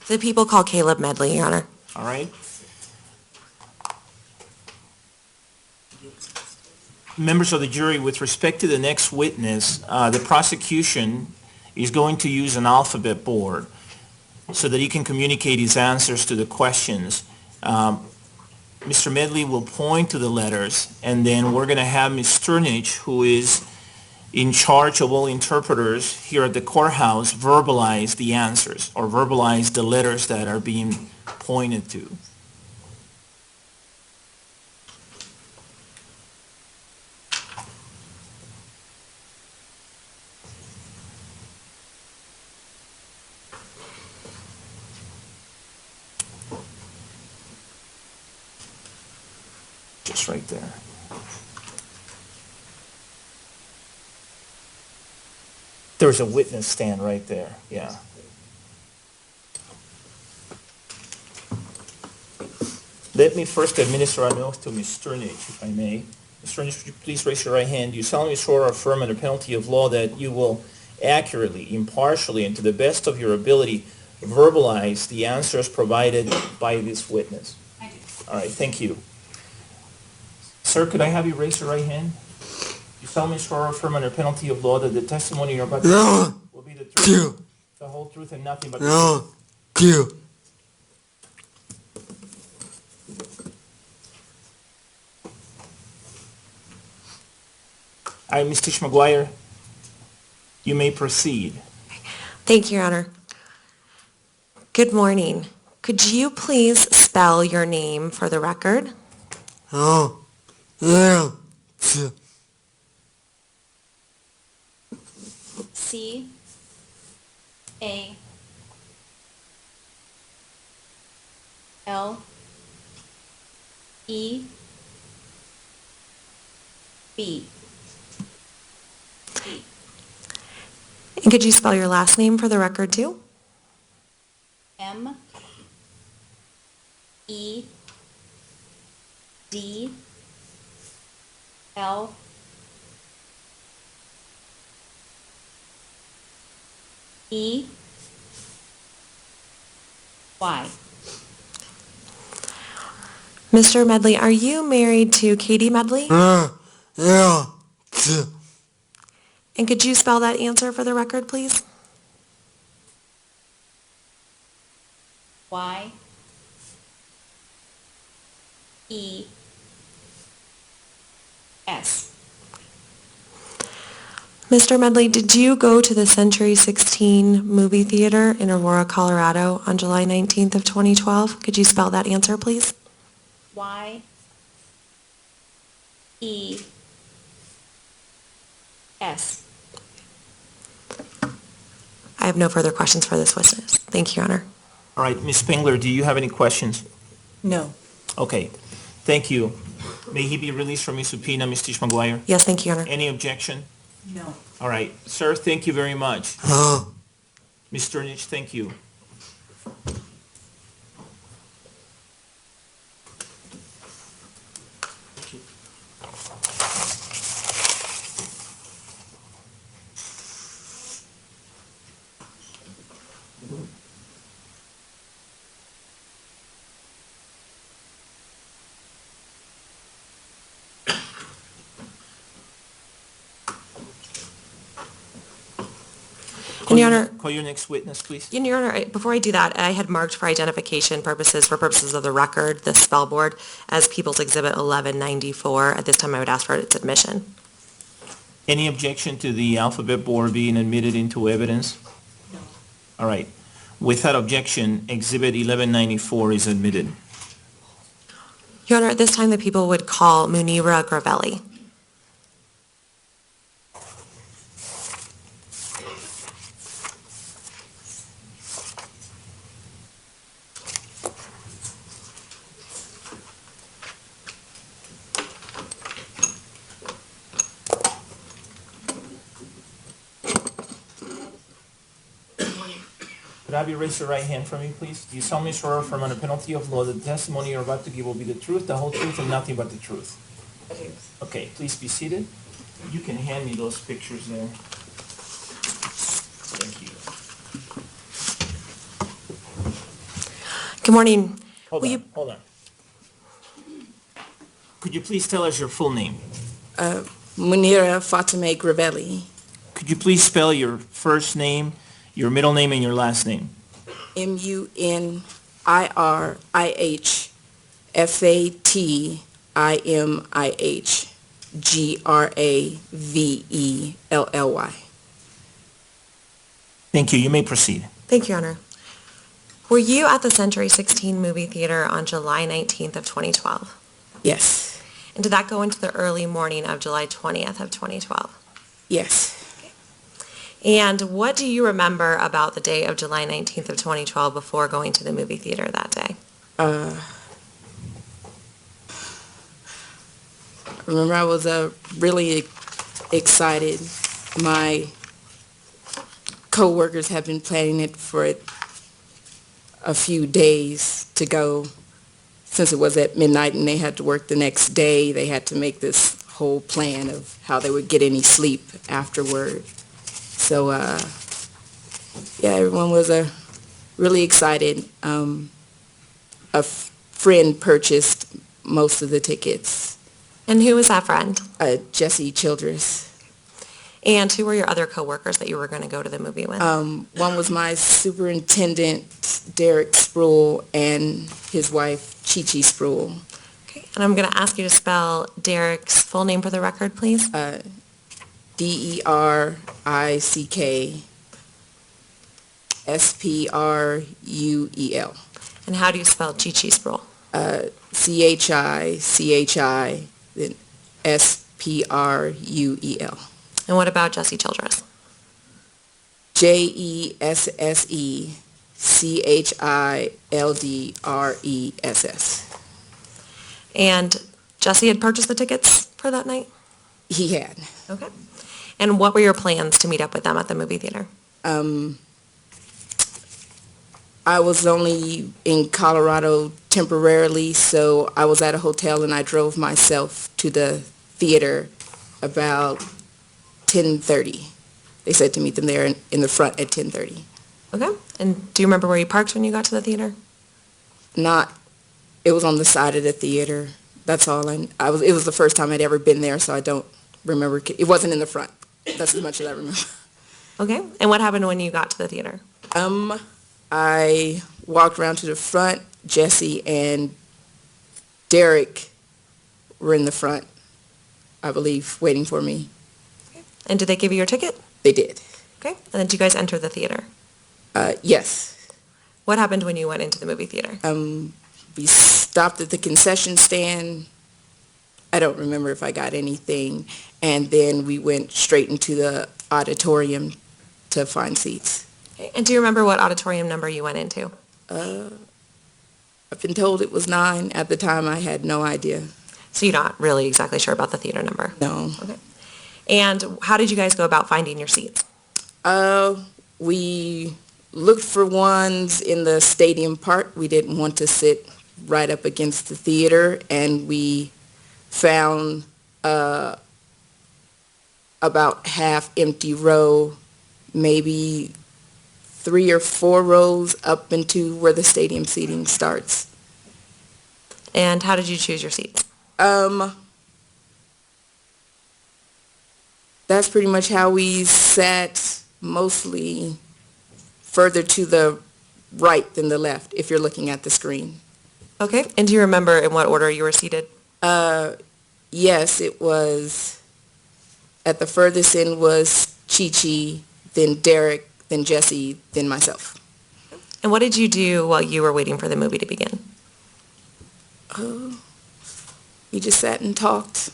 The people call Caleb Medley, Your Honor. All right? Members of the jury, with respect to the next witness, the prosecution is going to use an alphabet board so that he can communicate his answers to the questions. Mr. Medley will point to the letters, and then we're going to have Ms. Sternich, who is in charge of all interpreters here at the courthouse, verbalize the answers or verbalize the letters that are being pointed to. Just right there. There's a witness stand right there, yeah. Let me first administer an oath to Ms. Sternich, if I may. Ms. Sternich, would you please raise your right hand? You solemnly swear or affirm under penalty of law that you will accurately, impartially, and to the best of your ability verbalize the answers provided by this witness? I do. All right, thank you. Sir, could I have you raise your right hand? You solemnly swear or affirm under penalty of law that the testimony you're about to give will be the truth, the whole truth, and nothing but the truth? All right, Ms. Tish McGuire, you may proceed. Thank you, Your Honor. Good morning. Could you please spell your name for the record? C A L E B. And could you spell your last name for the record, too? M E D L E Y. Mr. Medley, are you married to Katie Medley? And could you spell that answer for the record, please? Y E S. Mr. Medley, did you go to the Century 16 movie theater in Aurora, Colorado on July 19th of 2012? Could you spell that answer, please? Y E S. I have no further questions for this witness. Thank you, Your Honor. All right, Ms. Spengler, do you have any questions? No. Okay, thank you. May he be released from his subpoena, Ms. Tish McGuire? Yes, thank you, Your Honor. Any objection? No. All right, sir, thank you very much. Ms. Sternich, thank you. And Your Honor, Call your next witness, please. and Your Honor, before I do that, I had marked for identification purposes, for purposes of the record, the spell board as People's Exhibit 1194. At this time, I would ask for its admission. Any objection to the alphabet board being admitted into evidence? No. All right. Without objection, Exhibit 1194 is admitted. Your Honor, at this time, the people would call Munira Gravelli. Could I have you raise your right hand for me, please? Do you solemnly swear or affirm under penalty of law that the testimony you're about to give will be the truth, the whole truth, and nothing but the truth? I do. Okay, please be seated. You can hand me those pictures there. Thank you. Good morning. Hold Will on, you- hold on. Could you please tell us your full name? Munira Fatime Gravelli, Could you please spell your first name, your middle name, and your last name? Munirfatimigravelly. Thank you. You may proceed. Thank you, Your Honor. Were you at the Century 16 movie theater on July 19th of 2012? Yes, And did that go into the early morning of July 20th of 2012? yes. And what do you remember about the day of July 19th of 2012 before going to the movie theater that day? Remember, I was really excited. My co-workers have been planning it for a few days to go. Since it was at midnight and they had to work the next day, they had to make this whole plan of how they would get any sleep afterward. So, yeah, everyone was really excited. Friend purchased most of the tickets, And who was that friend? Jesse Childress. And who were your other coworkers that you were going to go to the movie with? One was my superintendent, Derek Spruill, and his wife, Chi-Chi Spruill. Okay. And I'm going to ask you to spell Derek's full name for the record, please. Derickspruel. And how do you spell Chi-Chi Spruill? Chichi, then Spruel. And what about Jesse Childress? Jessildress. And Jesse had purchased the tickets for that night? He had. Okay. And what were your plans to meet up with them at the movie theater? I was only in Colorado temporarily, so I was at a hotel and I drove myself to the theater about 10:30. They said to meet them there in the front at 10:30. Okay. And do you remember where you parked when you got to the theater? It was on the side of the theater. That's all. It was the first time I'd ever been there, so I don't remember. It wasn't in the front. That's as much as I remember. Okay. And what happened when you got to the theater? I walked around to the front. Jesse and Derek were in the front, I believe, waiting for me. And did they give you your ticket? They did. Okay. And then did you guys enter the theater? Yes. What happened when you went into the movie theater? We stopped at the concession stand. I don't remember if I got anything. And then we went straight into the auditorium to find seats. Okay. And do you remember what auditorium number you went into? I've been told it was 9. At the time, I had no idea. So you're not really exactly sure about the theater number? No. Okay. And how did you guys go about finding your seats? We looked for ones in the stadium part. We didn't want to sit right up against the theater, and we found about half empty row, maybe 3 or 4 rows up into where the stadium seating starts. And how did you choose your seats? That's pretty much how we sat, mostly further to the right than the left, if you're looking at the screen. Okay. And do you remember in what order you were seated? Yes, it was, at the furthest end was Chi-Chi, then Derek, then Jesse, then myself. And what did you do while you were waiting for the movie to begin? We just sat and talked.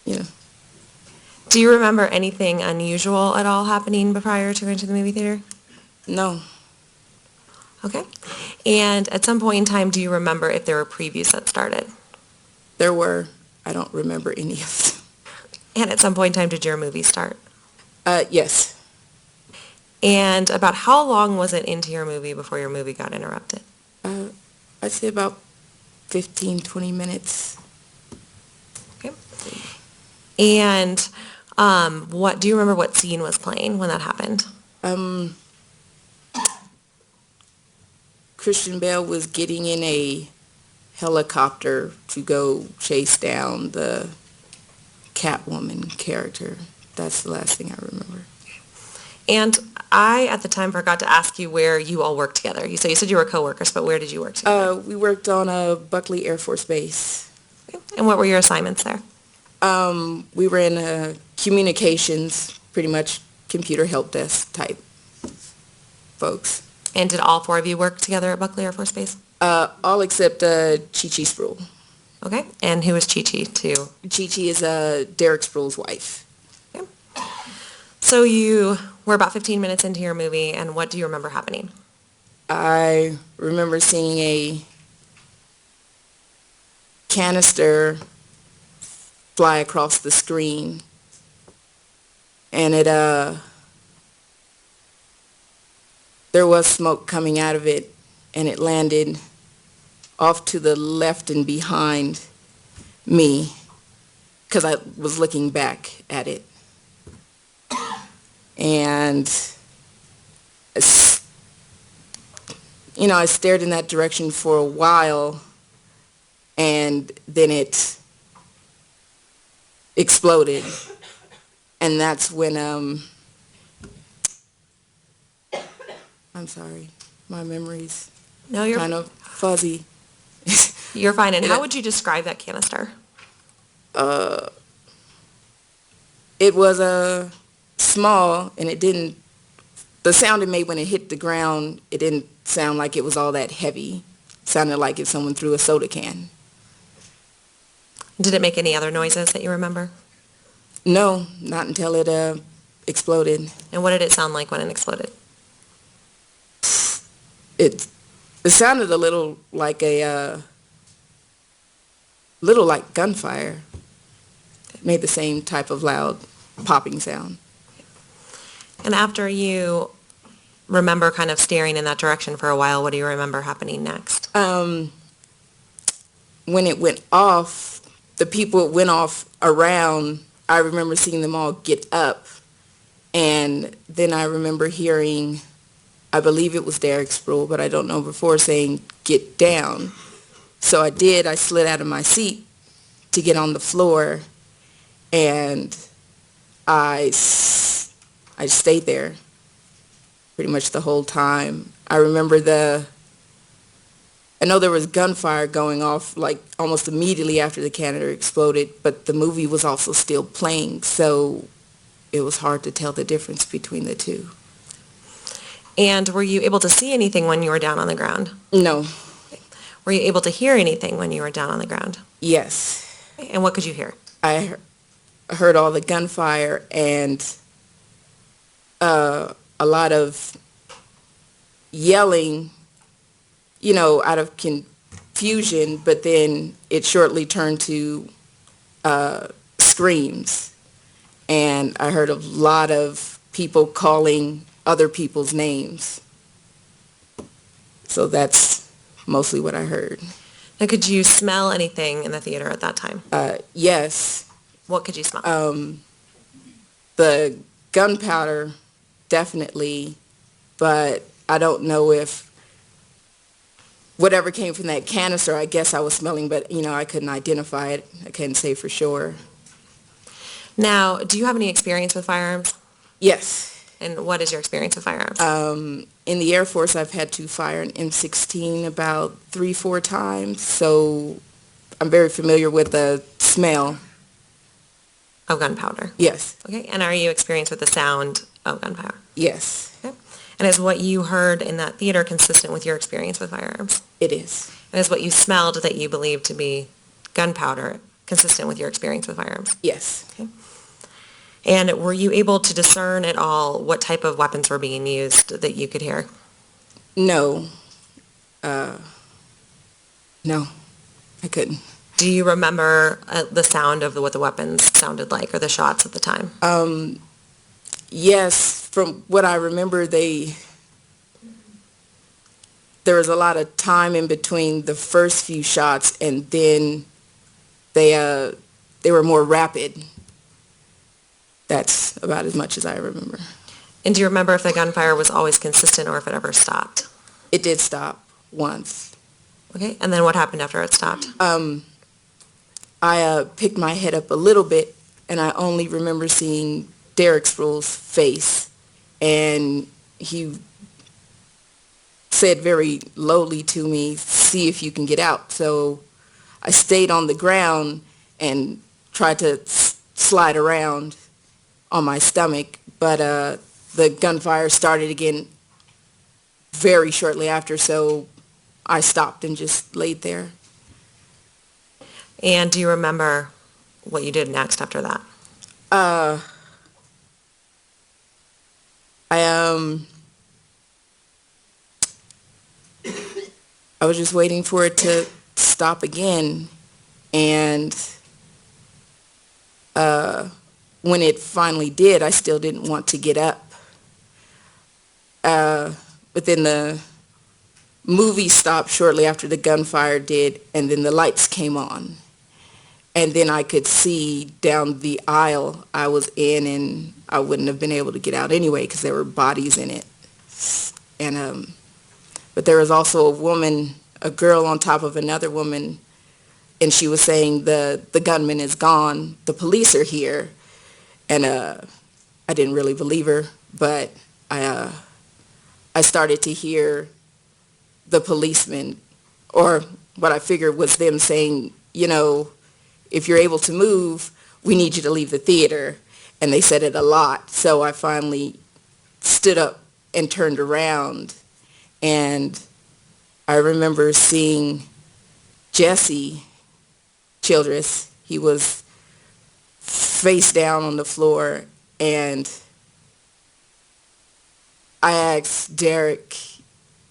Do you remember anything unusual at all happening prior to going to the movie theater? No. Okay. And at some point in time, do you remember if there were previews that started? There were. I don't remember any of them. And at some point in time, did your movie start? Yes. And about how long was it into your movie before your movie got interrupted? I'd say about 15, 20 minutes. Okay. And what do you remember what scene was playing when that happened? Christian Bale was getting in a helicopter to go chase down the Catwoman character. That's the last thing I remember. And I, at the time, forgot to ask you where you all worked together. You said you were coworkers, but where did you work together? We worked on a Buckley Air Force Base. And what were your assignments there? We were in communications, pretty much computer help desk type folks. And did all four of you work together at Buckley Air Force Base? All except Chi-Chi Sproul. Okay. And who was Chi-Chi too? Chi-Chi is Derek Sproul's wife. Okay. So you were about 15 minutes into your movie, and what do you remember happening? I remember seeing a canister fly across the screen, and there was smoke coming out of it, and it landed off to the left and behind me because I was looking back at it. And, I stared in that direction for a while, and then it exploded. And that's when, I'm sorry, my memory's No, you're kind of fuzzy. you're fine. And how would you describe that canister? It was small, and the sound it made when it hit the ground, it didn't sound like it was all that heavy. It sounded like if someone threw a soda can. Did it make any other noises that you remember? No, not until it exploded. And what did it sound like when it exploded? It sounded a little like gunfire. It made the same type of loud popping sound. And after you remember kind of staring in that direction for a while, what do you remember happening next? When it went off, the people it went off around, I remember seeing them all get up. And then I remember hearing, I believe it was Derek Sproul, but I don't know before, saying, "Get down." So I did. I slid out of my seat to get on the floor, and I stayed there pretty much the whole time. I remember I know there was gunfire going off like almost immediately after the canister exploded, but the movie was also still playing, so it was hard to tell the difference between the two. And were you able to see anything when you were down on the ground? No. Were you able to hear anything when you were down on the ground? Yes. And what could you hear? I heard all the gunfire and a lot of yelling, out of confusion, but then it shortly turned to screams. And I heard a lot of people calling other people's names. So that's mostly what I heard. Now, could you smell anything in the theater at that time? Yes. What could you smell? The gunpowder, definitely, but I don't know if whatever came from that canister, I guess I was smelling, but, I couldn't identify it. I couldn't say for sure. Now, do you have any experience with firearms? Yes. And what is your experience with firearms? In the Air Force, I've had to fire an M16 about 3-4 times, so I'm very familiar with the smell. Of gunpowder? Yes. Okay, and are you experienced with the sound of gunpowder? Yes. Okay. And is what you heard in that theater consistent with your experience with firearms? It is. And is what you smelled that you believed to be gunpowder consistent with your experience with firearms? Yes. Okay. And were you able to discern at all what type of weapons were being used that you could hear? No. No, I couldn't. Do you remember the sound of what the weapons sounded like or the shots at the time? Yes, from what I remember, there was a lot of time in between the first few shots, and then they were more rapid. that's about as much as I remember. And do you remember if the gunfire was always consistent or if it ever stopped? It did stop once. Okay, and then what happened after it stopped? I picked my head up a little bit, and I only remember seeing Derek Sproul's face, and he said very lowly to me, "See if you can get out." So I stayed on the ground and tried to slide around on my stomach, but the gunfire started again very shortly after, so I stopped and just laid there. And do you remember what you did next after that? I was just waiting for it to stop again, and when it finally did, I still didn't want to get up. But then the movie stopped shortly after the gunfire did, and then the lights came on. And then I could see down the aisle I was in, and I wouldn't have been able to get out anyway because there were bodies in it. And but there was also a girl on top of another woman, and she was saying the gunman is gone, the police are here. And I didn't really believe her, but I started to hear the policemen, or what I figured was them saying, you know, if you're able to move, we need you to leave the theater. And they said it a lot. So I finally stood up and turned around. And I remember seeing Jesse Childress. He was face down on the floor. And I asked Derek,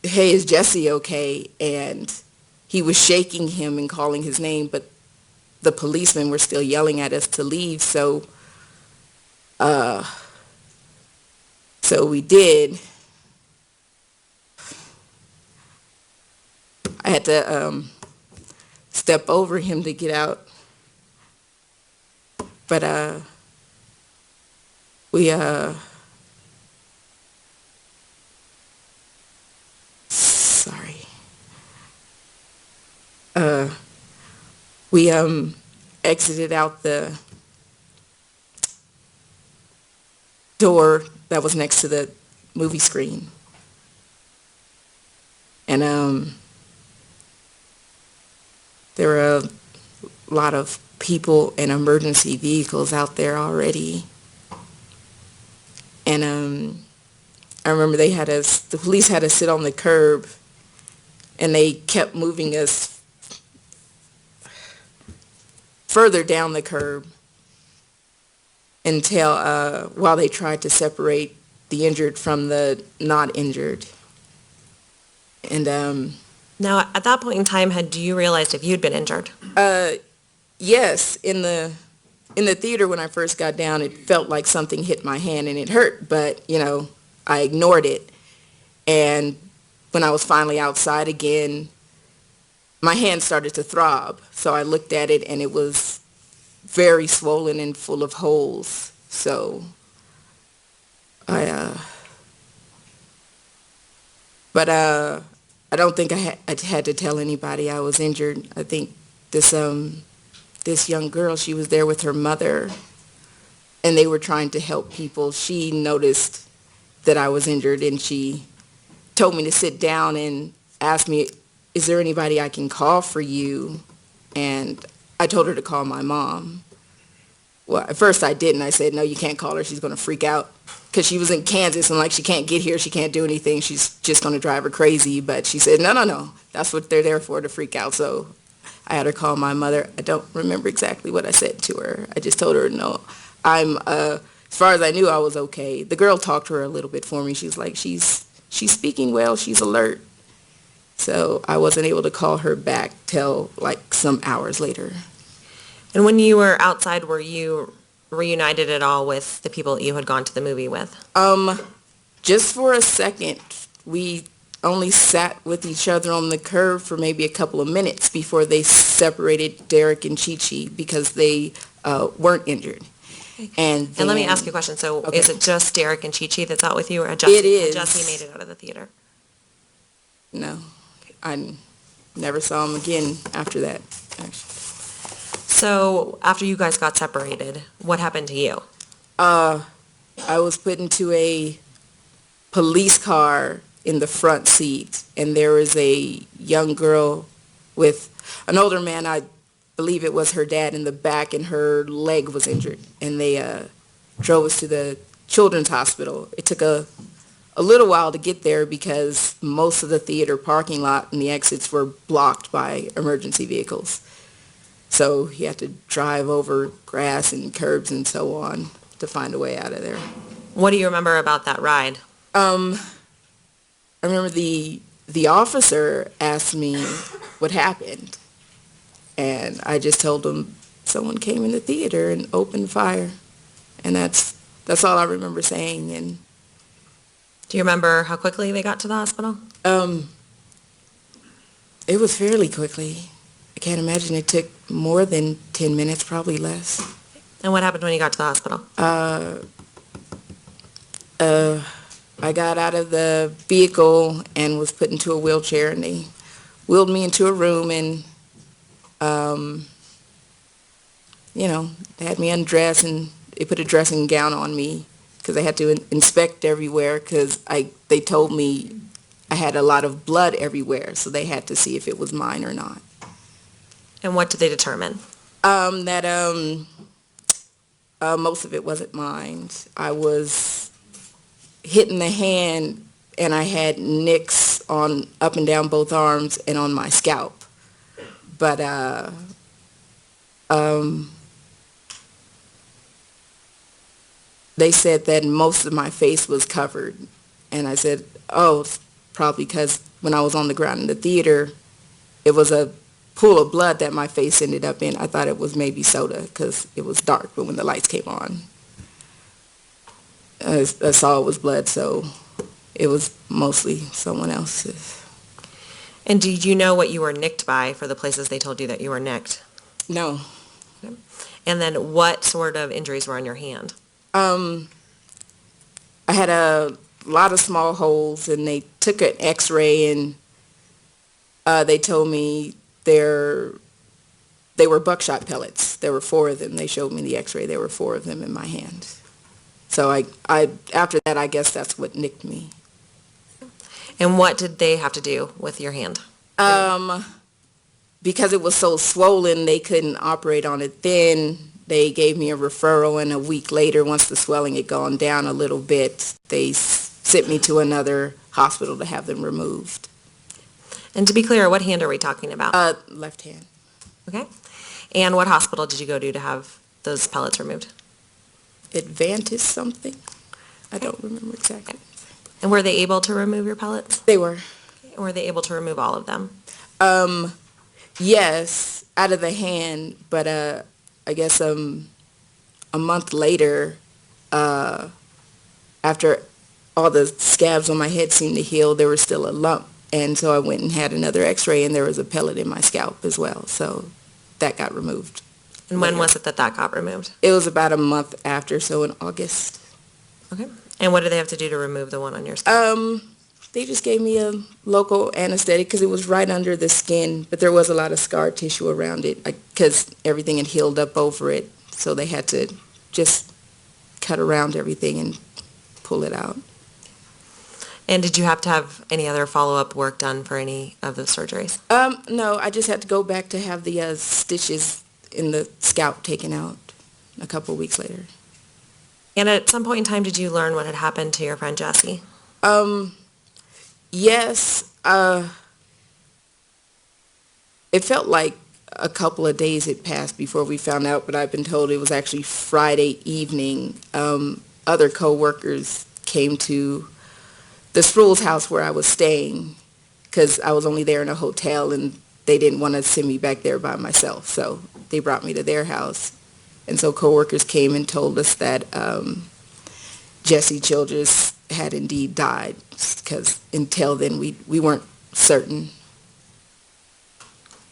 "Hey, is Jesse okay?" And he was shaking him and calling his name, but the policemen were still yelling at us to leave, so we did. I had to step over him to get out, but we we exited out the door that was next to the movie screen. And there were a lot of people and emergency vehicles out there already. And I remember the police had us sit on the curb, and they kept moving us further down the curb until while they tried to separate the injured from the not injured. And Now, at that point in time, do you realized if you'd been injured? yes, in the theater when I first got down, it felt like something hit my hand and it hurt, but you know, I ignored it. And when I was finally outside again, my hand started to throb. So I looked at it, and it was very swollen and full of holes. So I don't think I had to tell anybody I was injured. I think this young girl, she was there with her mother, and they were trying to help people. She noticed that I was injured, and she told me to sit down and asked me, "Is there anybody I can call for you?" And I told her to call my mom. Well, at first I didn't. I said, "No, you can't call her. She's going to freak out." Because she was in Kansas, and like, she can't get here. She can't do anything. She's just going to drive her crazy. But she said, no. That's what they're there for, to freak out. So I had her call my mother. I don't remember exactly what I said to her. I just told her, no, as far as I knew, I was okay. The girl talked to her a little bit for me. She's like, she's speaking well. She's alert. So I wasn't able to call her back till like some hours later. And when you were outside, were you reunited at all with the people that you had gone to the movie with? Just for a second. We only sat with each other on the curb for maybe a couple of minutes before they separated Derek and Chi-Chi because they weren't injured. And And let me then- ask you a question. So Okay. is it just Derek and Chi-Chi that's out with you, or Jesse? It is. Jesse made it out of the theater. No, I never saw him again after that, actually. So after you guys got separated, what happened to you? I was put into a police car in the front seat, and there was a young girl with an older man, I believe it was her dad, in the back, and her leg was injured. And they drove us to the children's hospital. It took a little while to get there because most of the theater parking lot and the exits were blocked by emergency vehicles. So you had to drive over grass and curbs and so on to find a way out of there. What do you remember about that ride? I remember the officer asked me what happened, and I just told him someone came in the theater and opened fire, and that's all I remember saying. And Do you remember how quickly they got to the hospital? it was fairly quickly. I can't imagine it took more than 10 minutes, probably less. And what happened when you got to the hospital? I got out of the vehicle and was put into a wheelchair, and they wheeled me into a room, and they had me undressed, and they put a dressing gown on me because they had to inspect everywhere because they told me I had a lot of blood everywhere, so they had to see if it was mine or not. And what did they determine? That most of it wasn't mine. I was hit in the hand, and I had nicks on up and down both arms and on my scalp. But they said that most of my face was covered, and I said, "Oh, it's probably because when I was on the ground in the theater, it was a pool of blood that my face ended up in. I thought it was maybe soda because it was dark, but when the lights came on, I saw it was blood, so it was mostly someone else's." And did you know what you were nicked by for the places they told you that you were nicked? No. And then what sort of injuries were on your hand? I had a lot of small holes, and they took an x-ray, and they told me they were buckshot pellets. There were 4 of them. They showed me the x-ray. There were 4 of them in my hand. So I after that, I guess that's what nicked me. And what did they have to do with your hand? Because it was so swollen, they couldn't operate on it then. They gave me a referral, and a week later, once the swelling had gone down a little bit, they sent me to another hospital to have them removed. And to be clear, what hand are we talking about? Left hand. Okay. And what hospital did you go to have those pellets removed? Advantage something. I don't remember exactly. And were they able to remove your pellets? They were. Or were they able to remove all of them? Yes, out of the hand, but I guess a month later, after all the scabs on my head seemed to heal, there was still a lump. And so I went and had another x-ray, and there was a pellet in my scalp as well. So that got removed. And when was it that got removed? It was about a month after, so in August. Okay. And what did they have to do to remove the one on your scalp? They just gave me a local anesthetic because it was right under the skin, but there was a lot of scar tissue around it because everything had healed up over it. So they had to just cut around everything and pull it out. And did you have to have any other follow-up work done for any of those surgeries? No, I just had to go back to have the stitches in the scalp taken out a couple of weeks later. And at some point in time, did you learn what had happened to your friend Jesse? Yes. It felt like a couple of days had passed before we found out, but I've been told it was actually Friday evening. Other co-workers came to the Spruill's house where I was staying because I was only there in a hotel, and they didn't want to send me back there by myself, so they brought me to their house. And so co-workers came and told us that Jesse Childress had indeed died, because until then we weren't certain.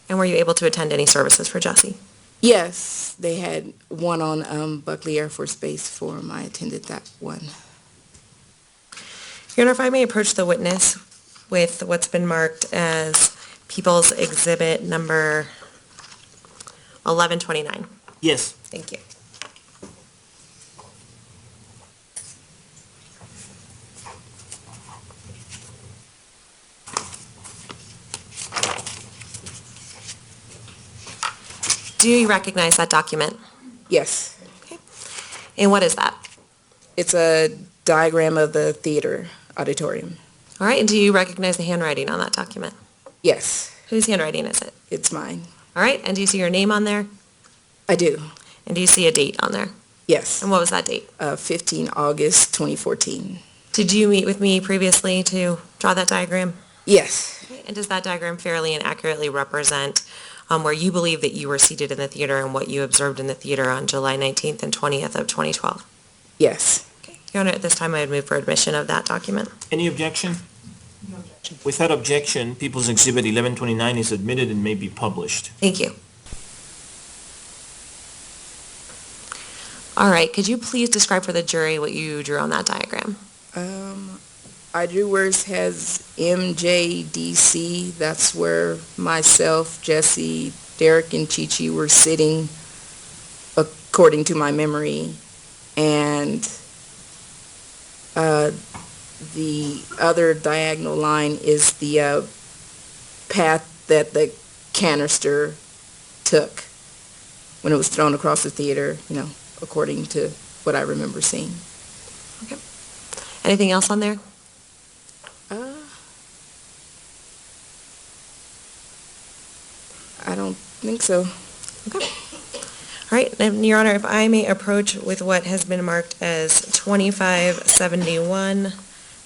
And were you able to attend any services for Jesse? Yes, they had one on Buckley Air Force Base Forum. I attended that one. Your Honor, if I may approach the witness with what's been marked as People's Exhibit number 1129. Yes. Thank you. Do you recognize that document? Yes, And what is that? it's a diagram of the theater auditorium. All right, and do you recognize the handwriting on that document? Yes, Whose handwriting is it? it's mine. All right, and do you see your name on there? I do. And do you see a date on there? Yes, And what was that date? 15 August 2014. Did you meet with me previously to draw that diagram? Yes, And does that diagram fairly and accurately represent where you believe that you were seated in the theater and what you observed in the theater on July 19th and 20th of 2012? yes. Your Honor, at this time, I would move for admission of that document. Any objection? No objection. Without objection, People's Exhibit 1129 is admitted and may be published. Thank you. All right, could you please describe for the jury what you drew on that diagram? I drew where it has MJDC. That's where myself, Jesse, Derek, and Chi-Chi were sitting, according to my memory. And the other diagonal line is the path that the canister took when it was thrown across the theater, according to what I remember seeing. Anything else on there? I don't think so. Okay. All right, and Your Honor, if I may approach with what has been marked as 2571,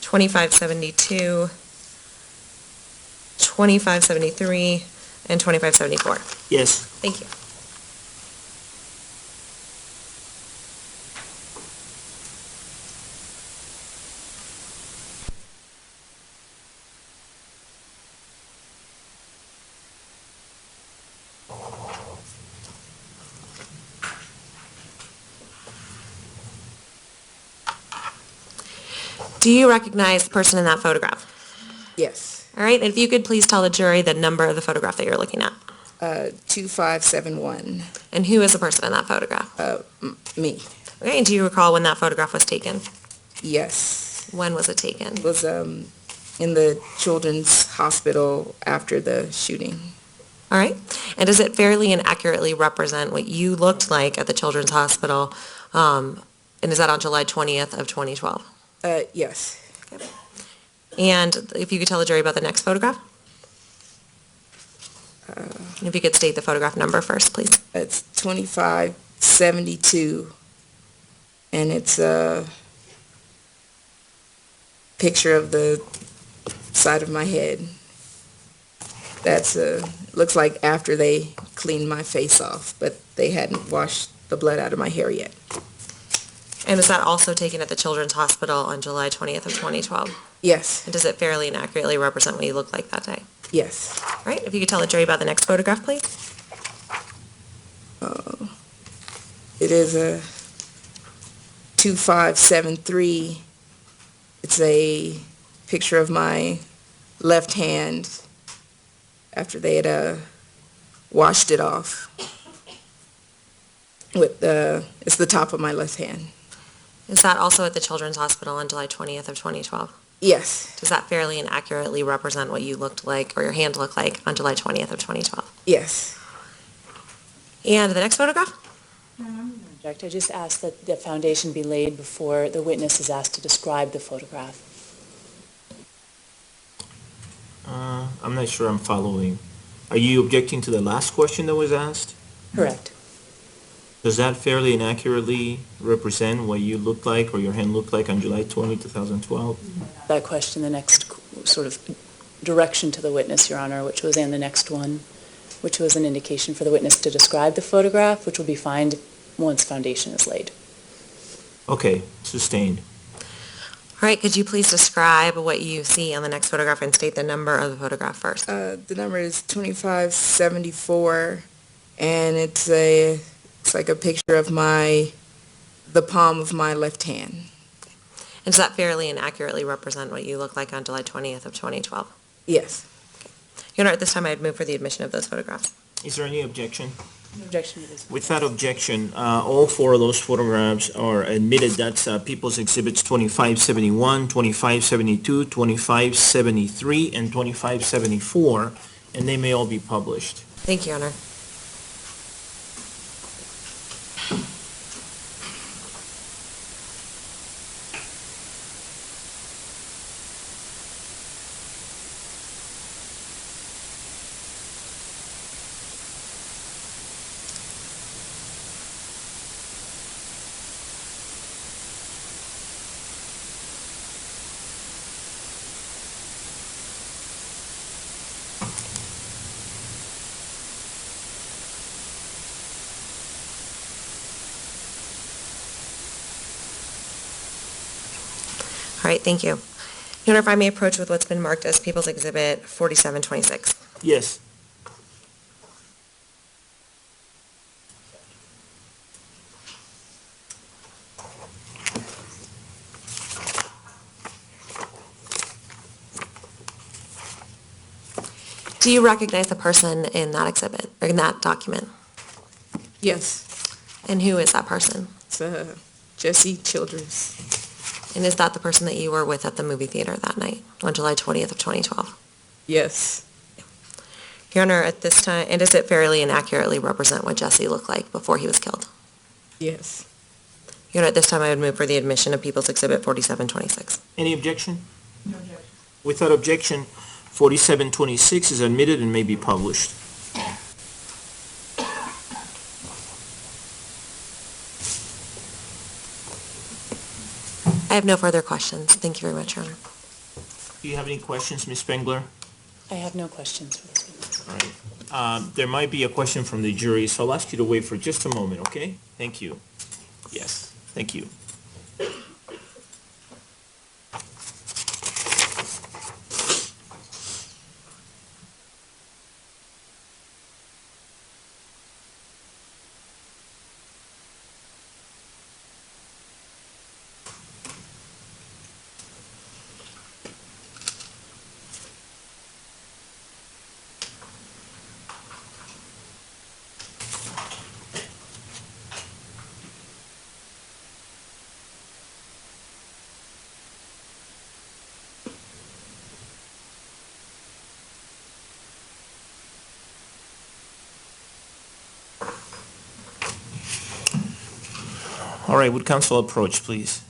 2572, 2573, and 2574. Yes. Thank you. Do you recognize the person in that photograph? Yes. All right, and if you could please tell the jury the number of the photograph that you're looking at. 2571. And who is the person in that photograph? Me. Okay, and do you recall when that photograph was taken? Yes. When was it taken? It was in the children's hospital after the shooting. All right, and does it fairly and accurately represent what you looked like at the children's hospital? And is that on July 20th of 2012? Yes. And if you could tell the jury about the next photograph? And if you could state the photograph number first, please. It's 2572, and it's a picture of the side of my head. That's looks like after they cleaned my face off, but they hadn't washed the blood out of my hair yet. And was that also taken at the children's hospital on July 20th of 2012? Yes. And does it fairly and accurately represent what you looked like that day? Yes. All right, if you could tell the jury about the next photograph, please. It is a 2573. It's a picture of my left hand after they had washed it off. It's the top of my left hand. Is that also at the children's hospital on July 20th of 2012? Yes. Does that fairly and accurately represent what you looked like or your hand looked like on July 20th of 2012? Yes. And the next photograph? Object. I just ask that the foundation be laid before the witness is asked to describe the photograph. I'm not sure I'm following. Are you objecting to the last question that was asked? Correct. Does that fairly and accurately represent what you looked like or your hand looked like on July 20, 2012? That question, the next sort of direction to the witness, Your Honor, which was in the next one, which was an indication for the witness to describe the photograph, which will be fine once foundation is laid. Okay, sustained. All right, could you please describe what you see on the next photograph and state the number of the photograph first? The number is 2574, and it's like a picture of the palm of my left hand. And does that fairly and accurately represent what you look like on July 20th of 2012? Yes. Your Honor, at this time, I'd move for the admission of those photographs. Is there any objection? No objection to this. Without objection, all four of those photographs are admitted. That's People's Exhibits 2571, 2572, 2573, and 2574, and they may all be published. Thank you, Your Honor. All right, thank you. Your Honor, if I may approach with what's been marked as People's Exhibit 4726. Yes. Do you recognize the person in that exhibit, or in that document? Yes. And who is that person? It's Jesse Childress. And is that the person that you were with at the movie theater that night on July 20th of 2012? Yes. Your Honor, at this time, and does it fairly and accurately represent what Jesse looked like before he was killed? Yes. Your Honor, at this time, I would move for the admission of People's Exhibit 4726. Any objection? No objection. Without objection, 4726 is admitted and may be published. I have no further questions. Thank you very much, Your Honor. Do you have any questions, Ms. Spengler? I have no questions for this witness. All right. There might be a question from the jury, so I'll ask you to wait for just a moment, okay? Thank you. Yes, thank you. All right, would counsel approach, please?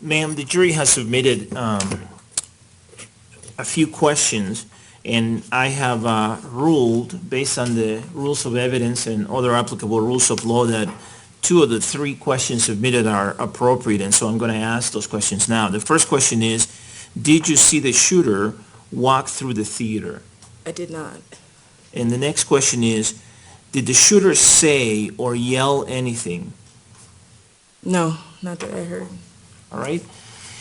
Ma'am, the jury has submitted a few questions, and I have ruled, based on the rules of evidence and other applicable rules of law, that two of the three questions submitted are appropriate, and so I'm going to ask those questions now. The first question is, did you see the shooter walk through the theater? I did not. And the next question is, did the shooter say or yell anything? No, not that I heard. All right?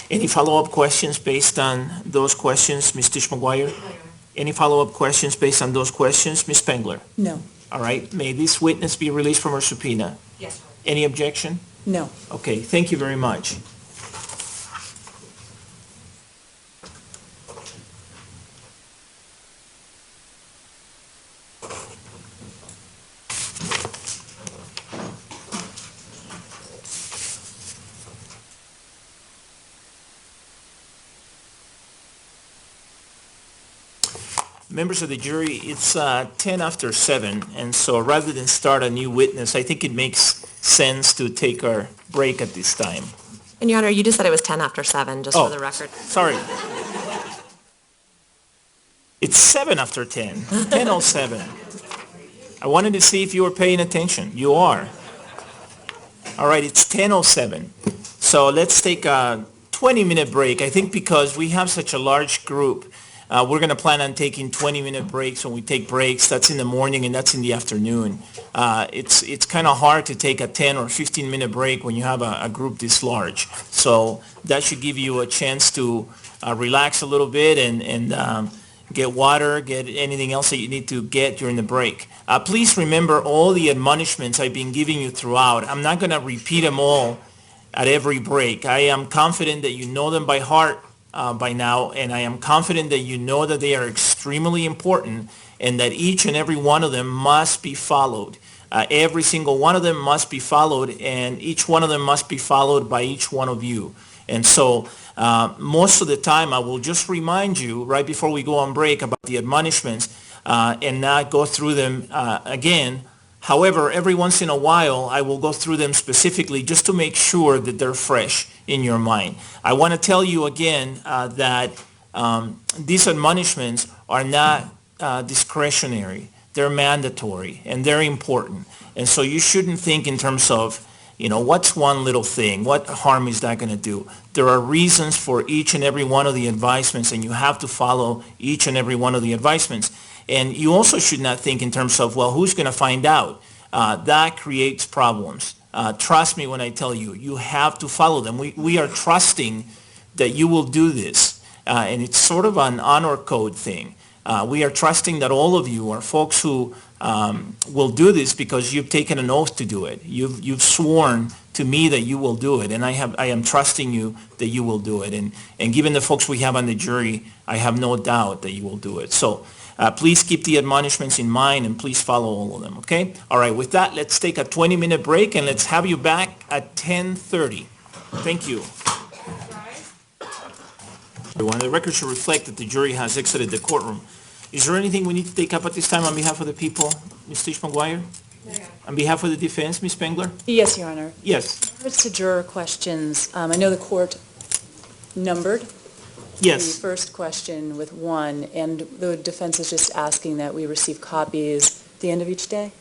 Any follow-up questions based on those questions, Ms. Tish McGuire? Any follow-up questions based on those questions, Ms. Spengler? No. All right, may this witness be released from her subpoena? Yes. Any objection? No. Okay, thank you very much. Members of the jury, it's 10 after 7, and so rather than start a new witness, I think it makes sense to take our break at this time. And Your Honor, you just said it was 10 after 7, just Oh. for the record. Sorry. It's 7 after 10, 10:07. I wanted to see if you were paying attention. You are. All right, it's 10:07. So let's take a 20-minute break. I think because we have such a large group, we're going to plan on taking 20-minute breaks when we take breaks. That's in the morning and that's in the afternoon. It's kind of hard to take a 10 or 15-minute break when you have a group this large. So that should give you a chance to relax a little bit and get water, get anything else that you need to get during the break. Please remember all the admonishments I've been giving you throughout. I'm not going to repeat them all at every break. I am confident that you know them by heart by now, and I am confident that you know that they are extremely important and that each and every one of them must be followed. Every single one of them must be followed, and each one of them must be followed by each one of you. And so most of the time I will just remind you right before we go on break about the admonishments and not go through them again. However, every once in a while, I will go through them specifically just to make sure that they're fresh in your mind. I want to tell you again that these admonishments are not discretionary. They're mandatory, and they're important. And so you shouldn't think in terms of, what's one little thing? What harm is that going to do? There are reasons for each and every one of the advisements, and you have to follow each and every one of the advisements. And you also should not think in terms of, well, who's going to find out? That creates problems. Trust me when I tell you, you have to follow them. We are trusting that you will do this. And it's sort of an honor code thing. We are trusting that all of you are folks who will do this because you've taken an oath to do it. You've sworn to me that you will do it, and I am trusting you that you will do it. And given the folks we have on the jury, I have no doubt that you will do it. So please keep the admonishments in mind, and please follow all of them, okay? All right, with that, let's take a 20-minute break, and let's have you back at 10:30. Thank you. Everyone, the record should reflect that the jury has exited the courtroom. Is there anything we need to take up at this time on behalf of the people? Ms. Tish McGuire? On behalf of the defense, Ms. Spengler? Yes, Your Honor. Yes. In regards to juror questions, I know the court numbered the Yes. first question with 1, and the defense is just asking that we receive copies at the end of each day?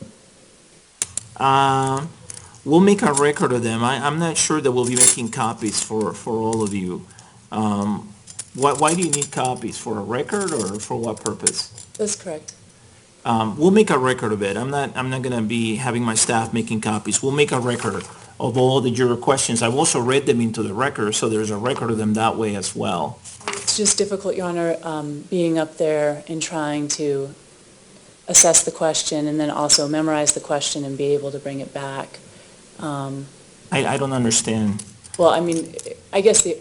We'll make a record of them. I'm not sure that we'll be making copies for all of you. Why do you need copies? For a record or for what purpose? That's correct. We'll make a record of it. I'm not going to be having my staff making copies. We'll make a record of all the juror questions. I've also read them into the record, so there's a record of them that way as well. It's just difficult, Your Honor, being up there and trying to assess the question and then also memorize the question and be able to bring it back. I don't understand. Well, I mean, I guess the...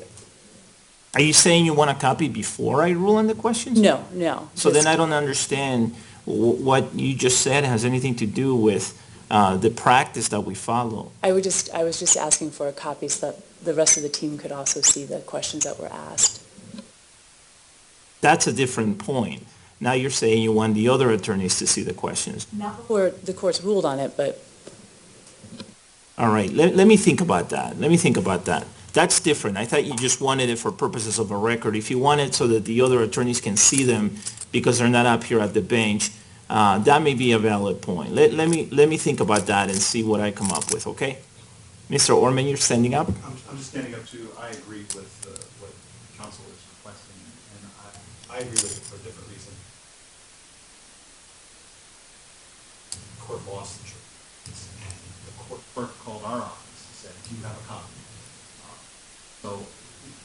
Are you saying you want a copy before I rule on the questions? No. So then Just- I don't understand what you just said has anything to do with the practice that we follow. I was just asking for a copy so that the rest of the team could also see the questions that were asked. That's a different point. Now you're saying you want the other attorneys to see the questions. Not before the court's ruled on it, but All right, let me think about that. That's different. I thought you just wanted it for purposes of a record. If you want it so that the other attorneys can see them because they're not up here at the bench, that may be a valid point. Let me think about that and see what I come up with, okay? Mr. Orman, you're standing up? I'm just standing up to, I agree with what counsel is requesting, and I agree with it for a different reason. Court lost the jury. The court clerk called our office and said, do you have a copy? So,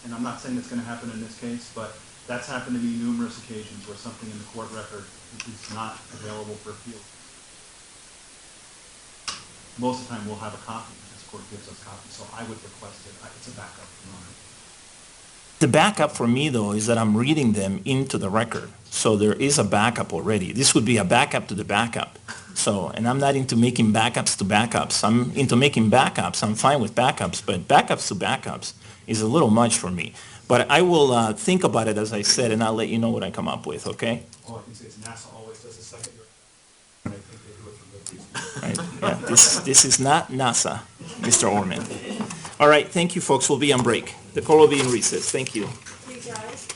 and I'm not saying it's going to happen in this case, but that's happened to me numerous occasions where something in the court record is not available for appeal. Most of the time, we'll have a copy. This court gives us copies, so I would request it. It's a backup for mine. The backup for me, though, is that I'm reading them into the record. So there is a backup already. This would be a backup to the backup. So, and I'm not into making backups to backups. I'm into making backups. I'm fine with backups, but backups to backups is a little much for me. But I will think about it, as I said, and I'll let you know what I come up with, okay? All I can say is NASA always does a second year, and I think they do it for good reason. Right? Yeah, this is not NASA, Mr. Orman. All right, thank you, folks. We'll be on break. The court will be in recess. Thank you. Please rise.